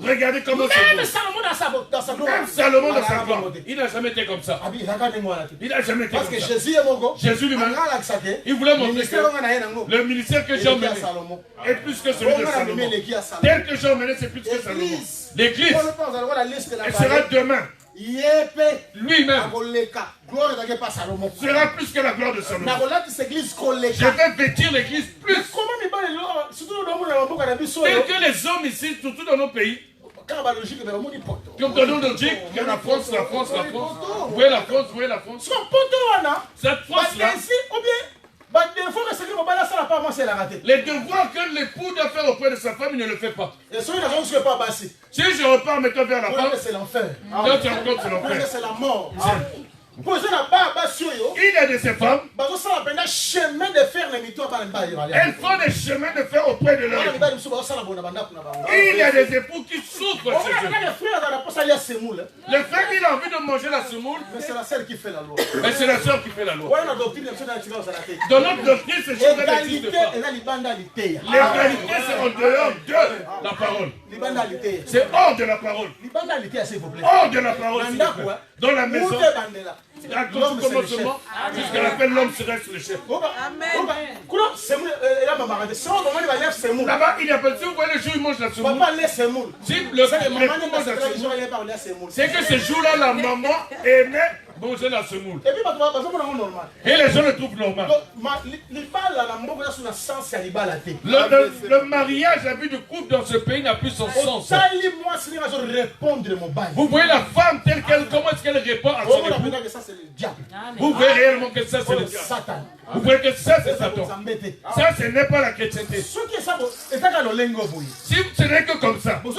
Regardez comment c'est. Même Salomon dans sa gloire. Il n'a jamais été comme ça. Il n'a jamais été comme ça. Jésus lui-même, il voulait montrer que le ministère que j'ai emmené est plus que celui de Salomon. Tel que j'ai emmené, c'est plus que Salomon. L'église, elle sera demain lui-même sera plus que la gloire de Salomon. Je vais vêtir l'église plus. Tel que les hommes ici, surtout dans nos pays, comme dans nos logiques, que la France. Vous voyez la France. Cette France-là, les devoirs que l'époux doit faire auprès de sa femme, il ne le fait pas. Si je repars maintenant vers la femme, c'est l'enfer. là tu rencontres l'enfer. C'est la mort. Il y a de ces femmes, elles font des chemins de fer auprès de leur époux. Il y a des époux qui souffrent chez eux. Le frère, il a envie de manger la semoule, Mais c'est la sœur qui fait la loi. mais c'est la soeur qui fait la loi. Dans notre doctrine, Dans notre doctrine, ce genre n'existe pas. L'égalité, c'est en dehors de la parole. C'est hors de la parole. Hors de la parole, s'il vous plaît. Dans la maison, à cause du commencement, jusqu'à la fin, l'homme serait le chef. Là-bas, il y a pas, si vous voyez le jour où il mange la semoule, si le l'époux mange la semoule, c'est que ce jour-là, la maman aimait manger la semoule. Et les gens le trouvent normal. Le mariage à but de couple dans ce pays n'a plus son sens. Vous voyez la femme telle qu'elle, comment est-ce qu'elle répond à son époux? Vous voyez réellement que ça c'est le Satan. Vous voyez que ça c'est Satan. Ça ce n'est pas la chrétienté. Si ce n'est que comme ça, vous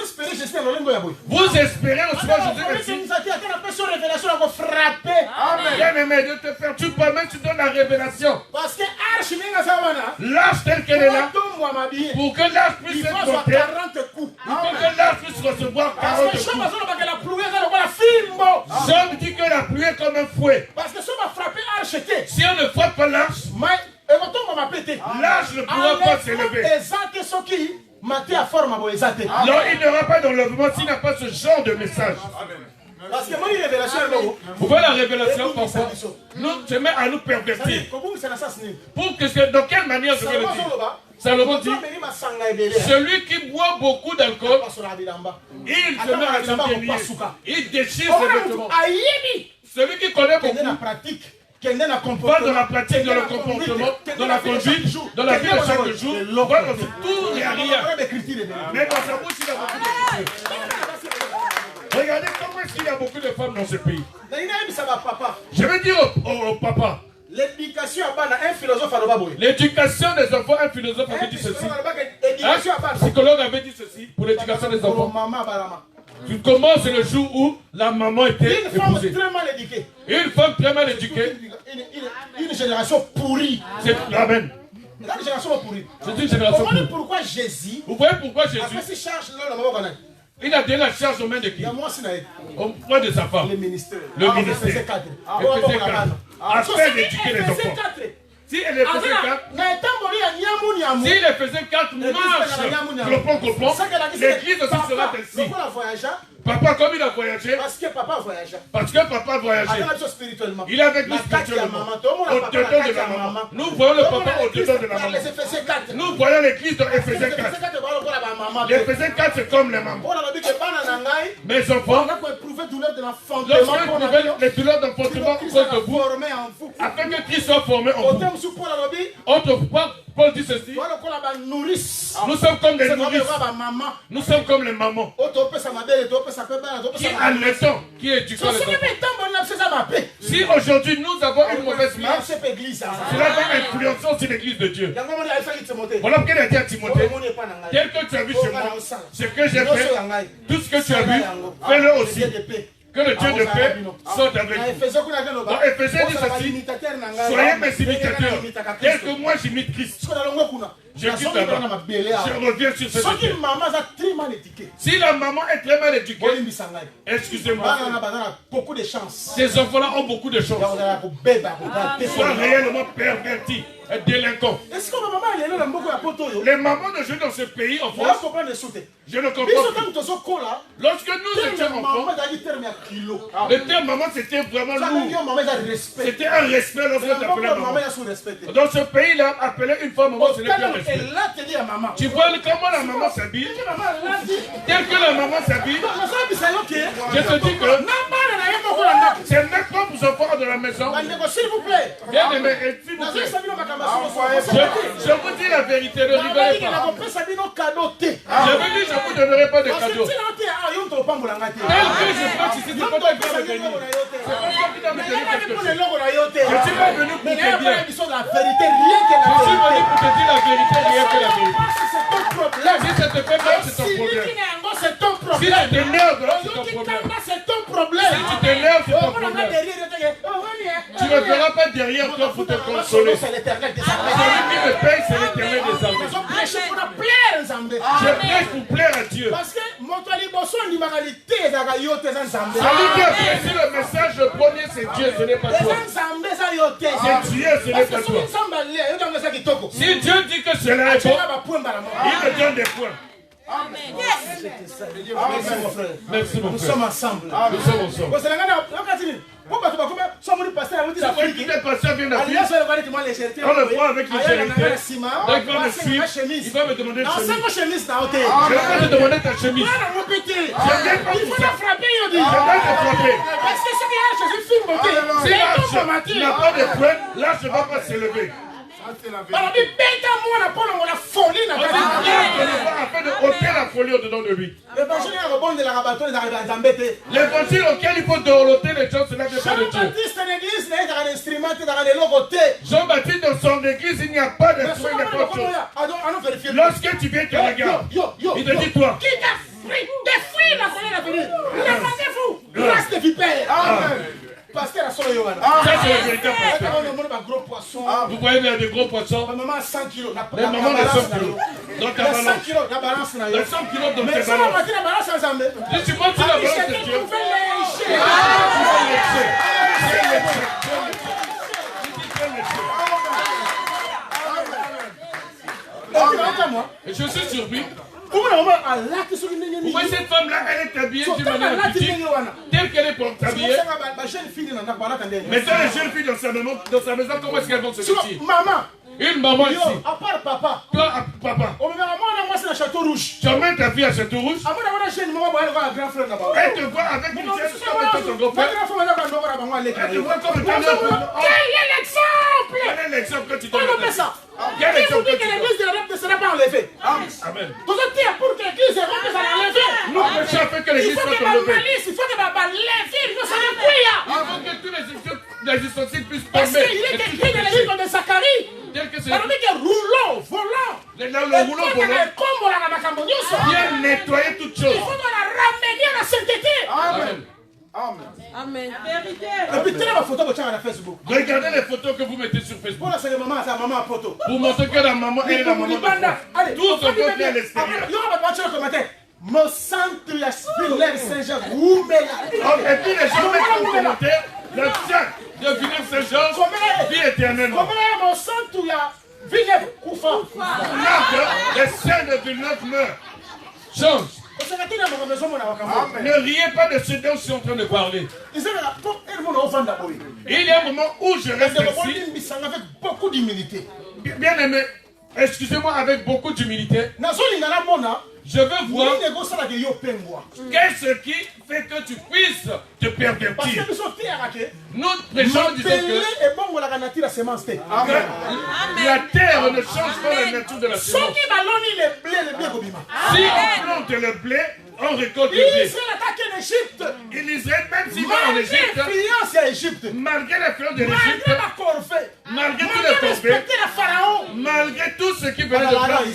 espérez au soir Jésus bien aimé de te faire, tu permets, tu donnes la révélation. Parce que l'arche telle qu'elle est là, pour que l'arche puisse être montée, pour que l'arche puisse recevoir 40 coups. Job dit que la pluie est comme un fouet. Si on ne frappe pas l'arche, l'arche ne pourra pas s'élever. Non, il n'y aura pas d'enlèvement s'il n'a pas ce genre de message. Parce que moi, il révélation, vous voyez la révélation parfois, nous se met à nous pervertir. Pour que, dans quelle manière je vais le dire? Salomon dit, celui qui boit beaucoup d'alcool, il se met à s'enquérir, il déchire ses vêtements. Celui qui connaît beaucoup, pas dans la pratique, dans le comportement, dans la conduite, dans la vie de chaque jour, voilà, tout il n'y a rien. Mais dans sa bouche, il a beaucoup d'écriture. Regardez comment est-ce qu'il y a beaucoup de femmes dans ce pays. Je vais dire au papa. L'éducation un philosophe a l'éducation des enfants, un philosophe avait dit ceci. Un psychologue avait dit ceci pour l'éducation des enfants. Tu commences le jour où la maman était épousée. Une femme très mal éduquée. Une femme très mal éduquée. Une génération pourrie. C'est l'amen. C'est une génération pourrie. C'est une génération pourrie. Pourquoi Jésus, vous voyez pourquoi Jésus, il a donné la charge aux mains de qui? Au point de sa femme. Le ministère. Le ministère. Il faisait 4. Afin d'éduquer les enfants. Si elle les faisait 4, s'il les faisait 4 marches, clopon, l'église aussi sera ainsi. Papa, comme il a voyagé, parce que papa a voyagé, il est avec nous spirituellement, au-dedans de la maman. Nous voyons le papa au-dedans de la maman. Nous voyons l'église dans Éphésiens 4. L'Éphésiens 4, c'est comme les mamans. Mes enfants, lorsque vous éprouvez les douleurs d'enfantement cause de vous, afin que Christ soit formé en vous. Autrefois, Paul dit ceci, nous sommes comme des nourrices, nous sommes comme les mamans qui allaitant, qui éduquent les enfants. Si aujourd'hui nous avons une mauvaise marche, cela va influencer aussi l'église de Dieu. Voilà pourquoi il a dit à Timothée, tel que tu as vu chez moi, ce que j'ai fait, tout ce que tu as vu, fais-le aussi. Que le Dieu de paix soit avec vous. Dans Éphésiens dit ceci, soyez mes imitateurs, tel que moi j'imite Christ. Je quitte là-bas. Je reviens sur cette idée. Si la maman est très mal éduquée, excusez-moi, beaucoup de chance. Ces enfants-là ont beaucoup de chance. Ils sont réellement pervertis et délinquants. Les mamans de jeunes dans ce pays, en France, je ne comprends pas. Lorsque nous étions enfants, le terme maman c'était vraiment lourd. C'était un respect lorsque tu appelais maman. Dans ce pays-là, appeler une femme maman, ce n'est plus un respect. Tu vois comment la maman s'habille? Tel que la maman s'habille, je te dis que de la maison. S'il vous plaît. Bien aimé, s'il vous plaît. Je vous dis la vérité, ne rigolez pas. Je vous dis, je ne vous donnerai pas de cadeau. Tel que je pense ici, c'est pas toi qui vas me venir. C'est pas toi qui vas me donner quelque chose. Je suis pas venu pour te dire. Je suis venu pour te dire la vérité, rien que la vérité. Si ça te fait mal, c'est ton problème. Si tu t'énerves, c'est ton problème. Si tu t'énerves, c'est ton problème. Tu ne feras pas derrière toi pour te consoler. Celui qui me paye, c'est l'Éternel des armées. Je prêche pour plaire à Dieu. Celui qui apprécie le message, le premier, c'est Dieu, ce n'est pas toi. C'est Dieu, ce n'est pas toi. Si Dieu dit que c'est la réponse, il me donne des points. Amen. Merci mon frère. Nous sommes ensemble. Nous sommes ensemble. Si vous qui est passé bien d'Afrique, on le voit avec légèreté. Donc il va me suivre, il va me demander une chemise. Je vais te demander ta chemise. Je viens pas pour ça. Je vais te frapper. Si l'arche n'a pas de poing, l'arche ne va pas s'élever. Afin de ôter la folie au-dedans de lui. L'évangile auquel il faut dorloter les gens, cela vient pas de Dieu. Jean-Baptiste dans son église, il n'y a pas de soin, il n'y a pas de chose. Lorsque tu viens, tu regardes. Il te dit toi. Pasteur a son yoga. Ça c'est le véritable pasteur. Vous voyez il y a des gros poissons. Ma maman a 100 kilos. Les mamans de 100 kilos. Dans ta balance. 100 kilos, la balance. 100 kilos dans ta balance. Mais ça va battre la balance ensemble. Si tu montes sur la balance de Dieu. Et je suis surpris. Pourquoi cette femme-là, elle est habillée d'une manière petite, telle qu'elle est pour t'habiller. Mais ça, les jeunes filles dans sa maison, comment est-ce qu'elles vont se vêtir? Une maman ici. À part papa. Toi, papa. Tu emmènes ta fille à Château Rouge. Elle te voit avec une chaise comme étant ton grand-père. Elle te voit comme étant ton grand-père. Quel est l'exemple? Quel est l'exemple que tu donnes? Qui vous dit que l'église de l'Europe ne sera pas enlevée? Amen. Vous êtes dit pour que l'église de l'Europe soit enlevée. Nous prêchons afin que l'église soit enlevée. Il faut que ma malice, il faut que il faut que tous les ustensiles puissent tomber. Parce qu'il est écrit dans le livre de Zacharie. Tel que c'est. Le rouleau volant. Le rouleau volant. Bien nettoyer toutes choses. Il faut la ramener à la sainteté. Amen. Amen. Amen. Vérité. Et puis tenez ma photo que tu as sur Facebook. Regardez les photos que vous mettez sur Facebook. Voilà, c'est maman, c'est maman photo. Pour montrer que la maman est la maman. Allez, tout ce qu'on fait à l'extérieur. Il y aura pas de commentaire. Mon centre, la Villeneuve Saint-Jean, Roumela. Et puis les gens mettent en commentaire le sang de Villeneuve Saint-Jean, vie éternellement. Comment mon centre, la Villeneuve Koufa. Le sang de Villeneuve meurt. Change. Ne riez pas de ce dont je suis en train de parler. Il y a un moment où je reste ici avec beaucoup d'humilité. Bien aimé, excusez-moi, avec beaucoup d'humilité. Je veux voir qu'est-ce qui fait que tu puisses te pervertir. Nous prêchons disons que la terre ne change pas la nature de la semence. Si on plante le blé, on récolte le blé. Israël, même s'il va en Égypte, malgré l'influence de l'Égypte, malgré tous les corvées, malgré tout ce qui venait de Pharaon,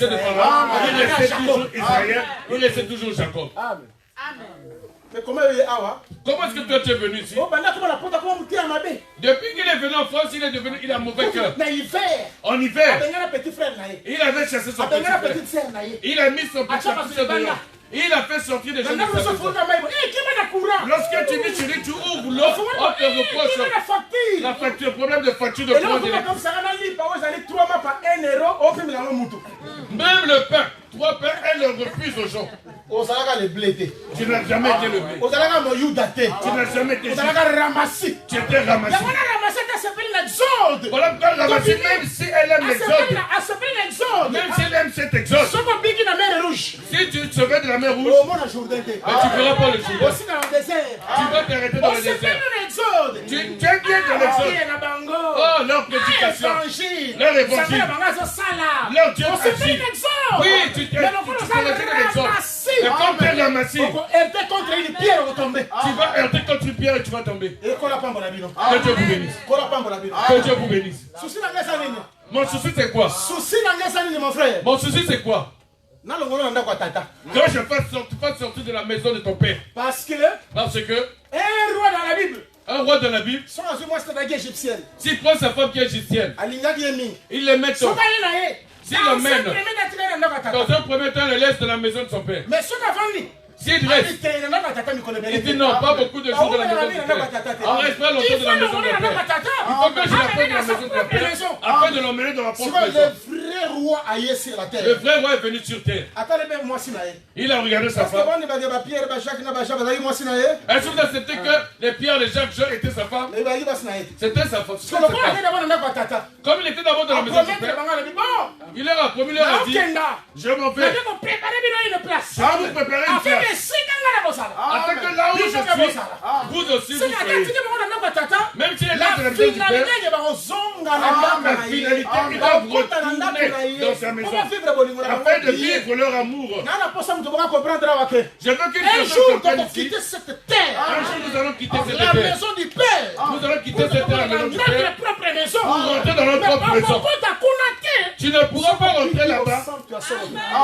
il restait toujours Israël, il restait toujours Jacob. Amen. Mais comment est-ce que toi tu es venu ici? Depuis qu'il est venu en France, il a mauvais cœur. En hiver, il avait chassé son petit frère. Il a mis son petit frère dehors. Il a fait sortir des gens de sa maison. Lorsque tu vis chez lui, tu ouvres l'eau, on te reproche la facture, problème de facture de courant d'électricité. Même le pain, 3 pains, elle le refuse aux gens. Tu n'as jamais été le blé. Tu n'as jamais été juif. Tu étais ramassé. Voilà pourquoi ramassé, même si elle aime l'exode, même si elle aime cet exode, si tu te sauves de la mer Rouge, mais tu ne feras pas le Jourdain. Tu vas t'arrêter dans le désert. Tu es bien dans Oh, leur prédication. Leur évangile. Leur Dieu agit. Oui, tu te l'exemple. Et comme tu es la massif, tu vas heurter contre une pierre et tu vas tomber. Que Dieu vous bénisse. Que Dieu vous bénisse. Mon souci c'est quoi? Mon souci c'est quoi? Quand je fasse sortir de la maison de ton père. Parce que un roi dans la Bible, un roi de la Bible, s'il prend sa femme qui est égyptienne, il les met au. S'il l'emmène, dans un premier temps, il le laisse dans la maison de son père. S'il reste, il dit non, pas beaucoup de jours de la maison de son père. On reste pas longtemps de la maison de son père. Il faut que je l'apprenne de la maison de son père afin de l'emmener dans ma propre maison. Le vrai roi est venu sur terre. Il a regardé sa femme. Est-ce que vous acceptez que les Pierre, les Jacques, Jean étaient sa femme? C'était sa femme. Comme il était d'abord dans la maison de son père, il leur a promis, il leur a dit, je m'en vais. Je vais vous préparer une place. Afin que là où je suis, vous aussi vous soyez. Même si les gens de la maison du père, la finalité, ils doivent retourner dans sa maison afin de vivre leur amour. Je veux qu'une personne comprenne ici. Un jour nous allons quitter cette terre. Nous allons quitter cette terre, la maison du père, pour rentrer dans notre propre maison. Tu ne pourras pas rentrer là-bas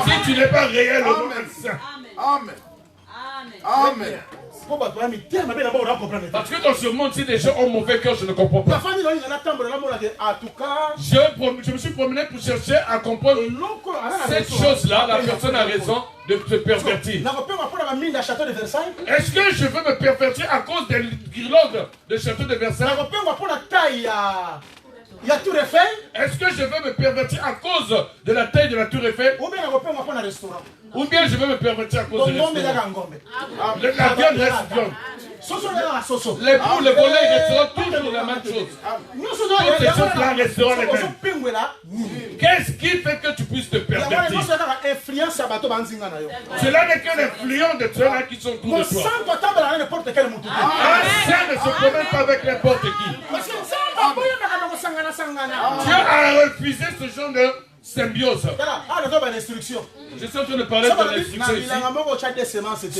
si tu n'es pas réellement saint. Amen. Amen. Parce que dans ce monde, si des gens ont mauvais cœur, je ne comprends pas. Je me suis promené pour chercher à comprendre cette chose-là. La personne a raison de se pervertir. Est-ce que je veux me pervertir à cause des guirlandes de château de Versailles? Est-ce que je veux me pervertir à cause de la taille de la tour Eiffel? Ou bien je veux me pervertir à cause de restaurant? La viande reste viande. Les poules, les volets resteront toujours la même chose. Toutes ces choses-là resteront les mêmes. Qu'est-ce qui fait que tu puisses te pervertir? Cela n'est que l'influence de ceux-là qui sont autour de toi. Un saint ne se promène pas avec n'importe qui. Dieu a refusé ce genre de symbiose. Je suis en train de parler de l'instruction ici.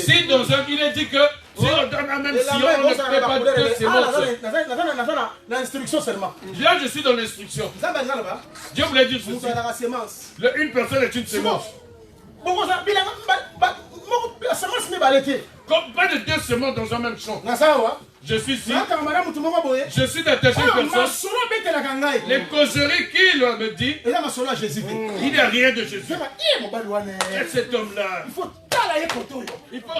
Si dans un il est dit que si on donne un même sillon, on ne fait pas deux semences. Là, je suis dans l'instruction. Dieu voulait dire ceci. Une personne est une semence. Comme pas de deux semences dans un même champ. Je suis ici. Je suis d'attacher une personne. Les causeries qu'il me dit, il n'y a rien de Jésus. Et cet homme-là, il faut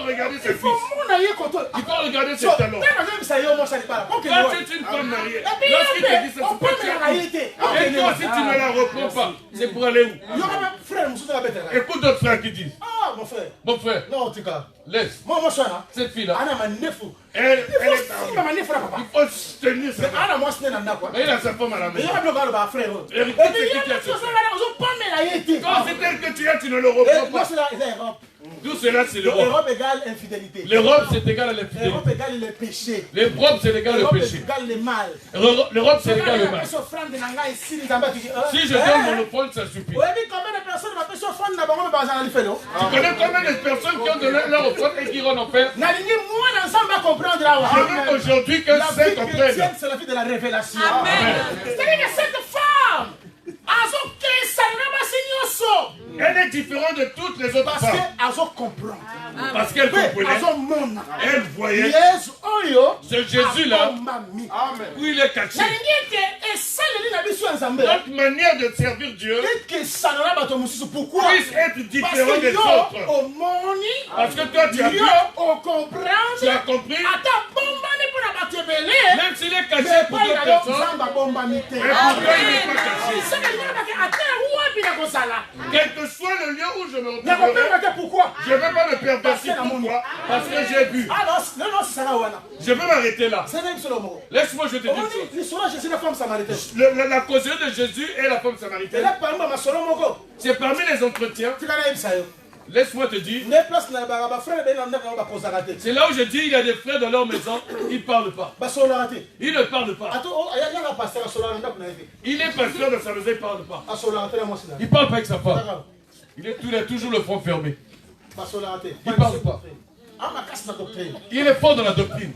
regarder ses fils. Il faut regarder ses talents. Quand tu es une femme mariée, lorsqu'il te dit ça, c'est pas clair. Et toi, si tu ne la reprends pas, c'est pour aller où? Écoute d'autres frères qui disent. Mon frère. Non, en tout cas. Laisse. Cette fille-là. Elle est il faut se tenir ça. Il a sa femme à la maison. Quand c'est elle que tu as, tu ne le reprends pas. Tout cela, c'est l'Europe. L'Europe égale infidélité. L'Europe, c'est égal à l'infidélité. L'Europe égale le péché. L'Europe, c'est égal au péché. Égale le mal. L'Europe, c'est égal au mal. Si je donne mon offrande, ça suffit. Tu connais combien de personnes qui ont donné leur offrande et qui vont en faire? Je veux aujourd'hui que ça comprenne. C'est la vie de la révélation. Amen. C'est-à-dire que cette femme, elle est différente de toutes les autres femmes. Parce qu'elle comprenait. Elle voyait. Ce Jésus-là, où il est caché. Notre manière de servir Dieu puisse être différente des autres. Parce que toi, tu as vu, tu as compris. Même s'il est caché pour d'autres personnes, mais pourquoi il n'est pas caché? Quel que soit le lieu où je me retrouverai, je ne vais pas me pervertir. Pourquoi? Parce que j'ai vu. Je vais m'arrêter là. Laisse-moi je te dire une chose. La causerie de Jésus et la femme samaritaine. C'est parmi les entretiens Laisse-moi te dire. C'est là où je dis il y a des frères dans leur maison, ils ne parlent pas. Ils ne parlent pas. Il est pasteur dans sa maison, il ne parle pas. Il ne parle pas avec sa femme. Il a toujours le front fermé. Il ne parle pas. Il est fort dans la doctrine.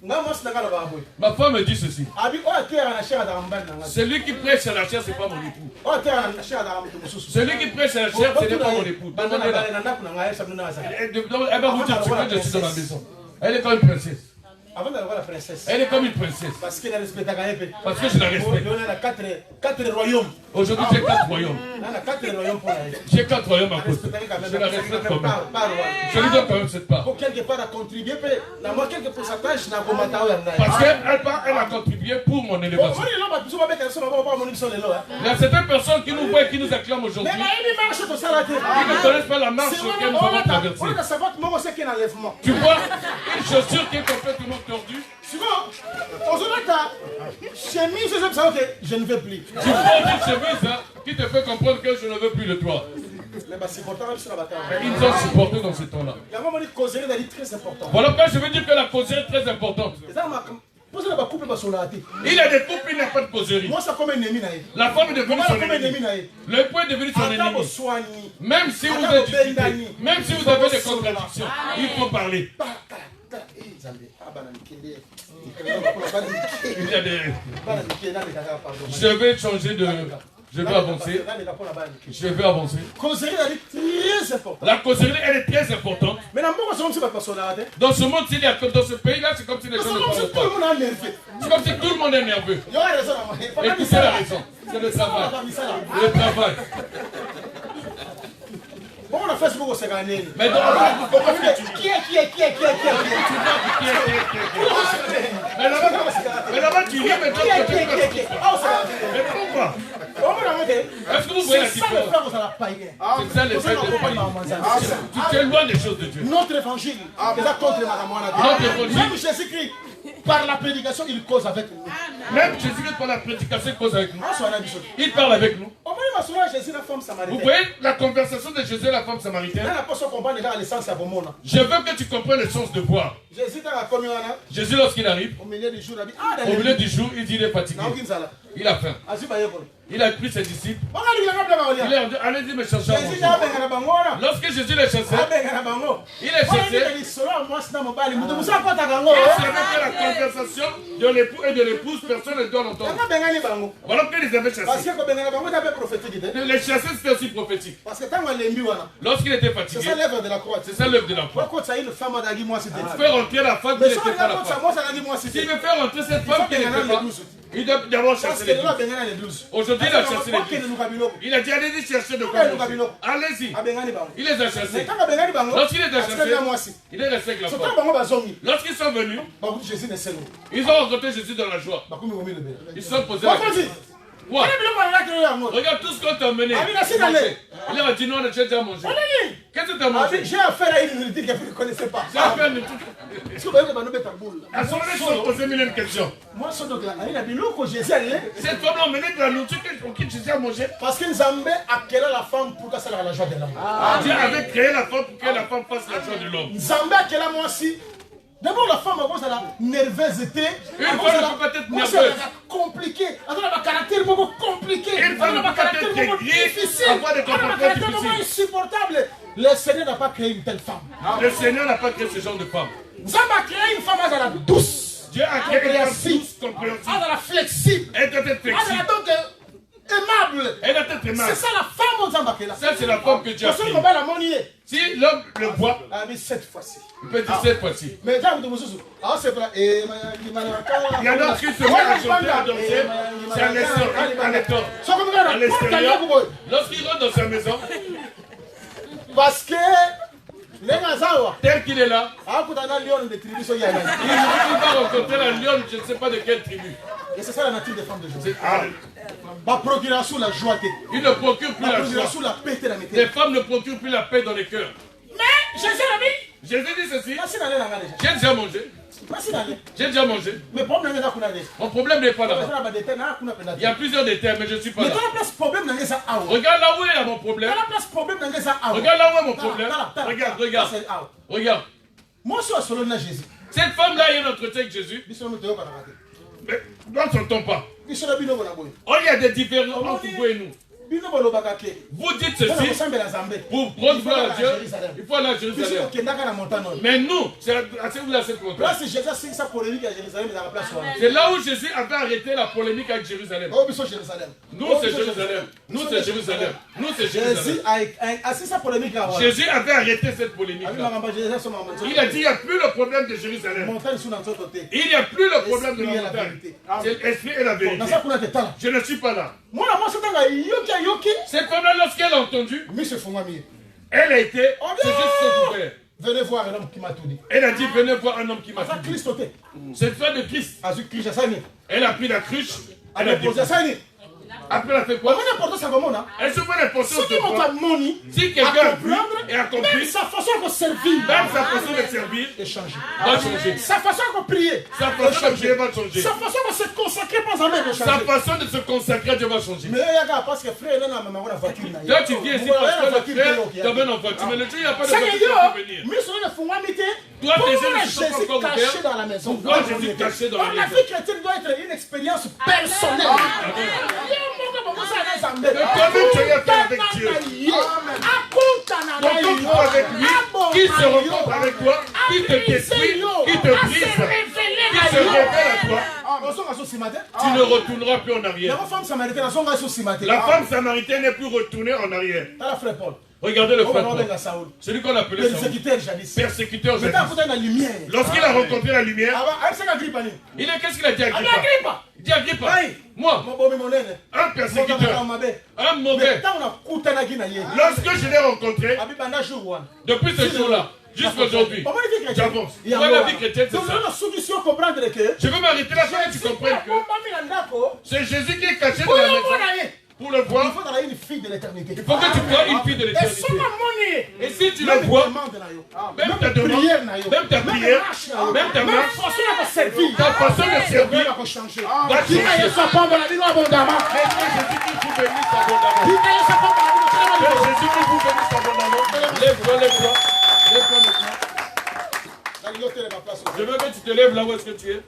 Ma femme me dit ceci. Celui qui prêche à la chair, ce n'est pas mon époux. Celui qui prêche à la chair, ce n'est pas mon époux. Demandez-la. Elle va vous dire que je suis dans la maison. Elle est comme une princesse. Elle est comme une princesse. Parce que je la respecte. Aujourd'hui, j'ai 4 royaumes. J'ai 4 royaumes à côté. Je la respecte quand même. Je lui donne quand même cette part. Parce qu'elle a contribué pour mon élévation. Il y a certaines personnes qui nous voient et qui nous acclament aujourd'hui. Ils ne connaissent pas la marche sur laquelle nous avons traversé. Tu vois, une chaussure qui est complètement tordue. Je ne veux plus. Tu vois une chemise qui te fait comprendre que je ne veux plus de toi. Ils ont supporté dans ce temps-là. Voilà pourquoi je veux dire que la causerie est très importante. Il y a des couples, il n'y a pas de causerie. La femme est devenue son ennemi. Le point est devenu son ennemi. Même si vous êtes disputés, même si vous avez des contradictions, il faut parler. Il y a des... Je vais changer de... Je vais avancer. Je vais avancer. La causerie, elle est très importante. Dans ce monde, dans ce pays-là, c'est comme si les gens ne parlent pas. C'est comme si tout le monde est nerveux. Écoutez la raison. C'est le travail. Le travail. Mais dans mais là-bas, tu ris, mais toi, tu ris. Mais pourquoi? Est-ce que vous voyez la différence? C'est ça l'effet de pays. Tu t'éloignes des choses de Dieu. Notre évangile est contre même Jésus-Christ, par la prédication, il cause avec nous. Même Jésus-Christ, par la prédication, il cause avec nous. Il parle avec nous. Vous voyez la conversation de Jésus et la femme samaritaine? Je veux que tu comprennes le sens de voir. Jésus, lorsqu'il arrive, au milieu du jour, il dit qu'il est fatigué. Il a faim. Il a pris ses disciples. Il a dit, allez-y me chercher à manger. Lorsque Jésus les chassait, il les chassait. Il savait que la conversation de l'époux et de l'épouse, personne ne doit l'entendre. Voilà pourquoi ils avaient chassé. Les chasser, c'était aussi prophétique. Lorsqu'il était fatigué, c'est ça l'œuvre de la croix. Faire rentrer la femme qui n'était pas la femme. S'il veut faire rentrer cette femme qui n'était pas, il doit d'abord chercher les 12. Aujourd'hui, il a cherché les 12. Il a dit, allez-y chercher de quoi manger. Allez-y. Il les a chassés. Lorsqu'il les a chassés, il est resté avec la femme. Lorsqu'ils sont venus, ils ont rencontré Jésus dans la joie. Ils se sont posés la question. Quoi? Regarde tout ce qu'on t'a amené. Il a dit non, on a déjà mangé. Qu'est-ce que tu as mangé? J'ai affaire à une que vous ne connaissez pas. J'ai affaire à une à son avis, je posé une question. Moi, je suis cette femme a amené de la nourriture pour qui Jésus a mangé. Parce que Nzambé a créé la femme pour que ça la joie de l'homme. Dieu avait créé la femme pour que la femme fasse la joie de l'homme. Nzambé a créé la moi aussi. D'abord, la femme a la nervosité. Une femme ne peut pas être nerveuse. Compliqué. Elle a un caractère beaucoup compliqué. Une femme ne peut pas être difficile. Avoir des comportements difficiles. Insupportable. Le Seigneur n'a pas créé une telle femme. Le Seigneur n'a pas créé ce genre de femme. Nzambé a créé une femme à la douce. Dieu a créé une femme douce, compréhensible. À la flexible. Elle doit être flexible. Aimable. Elle doit être aimable. C'est ça la femme au Zambé. Ça, c'est la femme que Dieu a créée. Si l'homme le voit, cette fois-ci. Il peut dire cette fois-ci. Mais il y a d'autres qui se mettent à chanter, à danser. C'est un effort. À l'extérieur, lorsqu'il rentre dans sa maison, parce que tel qu'il est là, il va rencontrer la lionne, je ne sais pas de quelle tribu. Et c'est ça la nature des femmes de Jésus. Ma procuration la joie. Il ne procure plus la joie. La paix. Les femmes ne procurent plus la paix dans les cœurs. Mais Jésus a dit, Jésus dit ceci. J'ai déjà mangé. J'ai déjà mangé. Mon problème n'est pas là. Il y a plusieurs détails, mais je ne suis pas là. Regarde là où est mon problème. Regarde là où est mon problème. Regarde. Cette femme-là, il y a un entretien avec Jésus. Mais nous ne s'entendons pas. Oh, il y a des différences entre vous et nous. Vous dites ceci, pour prendre gloire à Dieu, il faut aller à Jérusalem. Mais nous, c'est vous à cette montagne. C'est là où Jésus avait arrêté la polémique avec Jérusalem. Nous, c'est Jérusalem. Nous, c'est Jérusalem. Nous, c'est Jérusalem. Jésus avait arrêté cette polémique. Il a dit, il n'y a plus le problème de Jérusalem. Il n'y a plus le problème de la montagne. C'est l'esprit et la vérité. Je ne suis pas là. Cette femme-là, lorsqu'elle a entendu, elle a été, ses yeux sont ouverts. Venez voir un homme qui m'a tout dit. Elle a dit, venez voir un homme qui m'a tout dit. Cette femme de Christ, elle a pris la cruche, elle a dit, après elle a fait quoi? Elle se fait l'importance de quoi? Si quelqu'un a vu et a compris, même sa façon de servir, va changer. Sa façon de prier, sa façon de prier va changer. Sa façon de se consacrer pas en va changer. Sa façon de se consacrer à Dieu va changer. Mais il y a parce que frère, il a une voiture. Quand tu viens ici parce que le frère t'a bien en voiture, mais le Dieu, il n'y a pas de voiture pour venir. Toi, tes yeux ne sont pas encore ouverts. Pourquoi Jésus caché dans la maison? La vie chrétienne doit être une expérience personnelle. Mais toi-même, tu as fait avec Dieu. Rencontre avec lui, qui se rencontre avec toi, qui te détruit, qui te brise, qui se révèle à toi. Tu ne retourneras plus en arrière. La femme samaritaine n'est plus retournée en arrière. Regardez le frère Paul, celui qu'on appelait persécuteur jadis. Lorsqu'il a rencontré la lumière, qu'est-ce qu'il a dit à Agrippa? Il dit à Agrippa, moi, un persécuteur, un mauvais, lorsque je l'ai rencontré, depuis ce jour-là, jusqu'à aujourd'hui, j'avance. Moi, la vie chrétienne, c'est ça. Je veux m'arrêter là pour que tu comprennes que c'est Jésus qui est caché dans la maison. Pour le voir, il faut dans une fille de l'éternité. Il faut que tu vois une fille de l'éternité. Et si tu le vois, même ta prière, même ta marche, ta façon de servir va changer. Jésus vous bénisse abondamment. Lève-toi, lève-toi. Je veux que tu te lèves là où est-ce que tu es.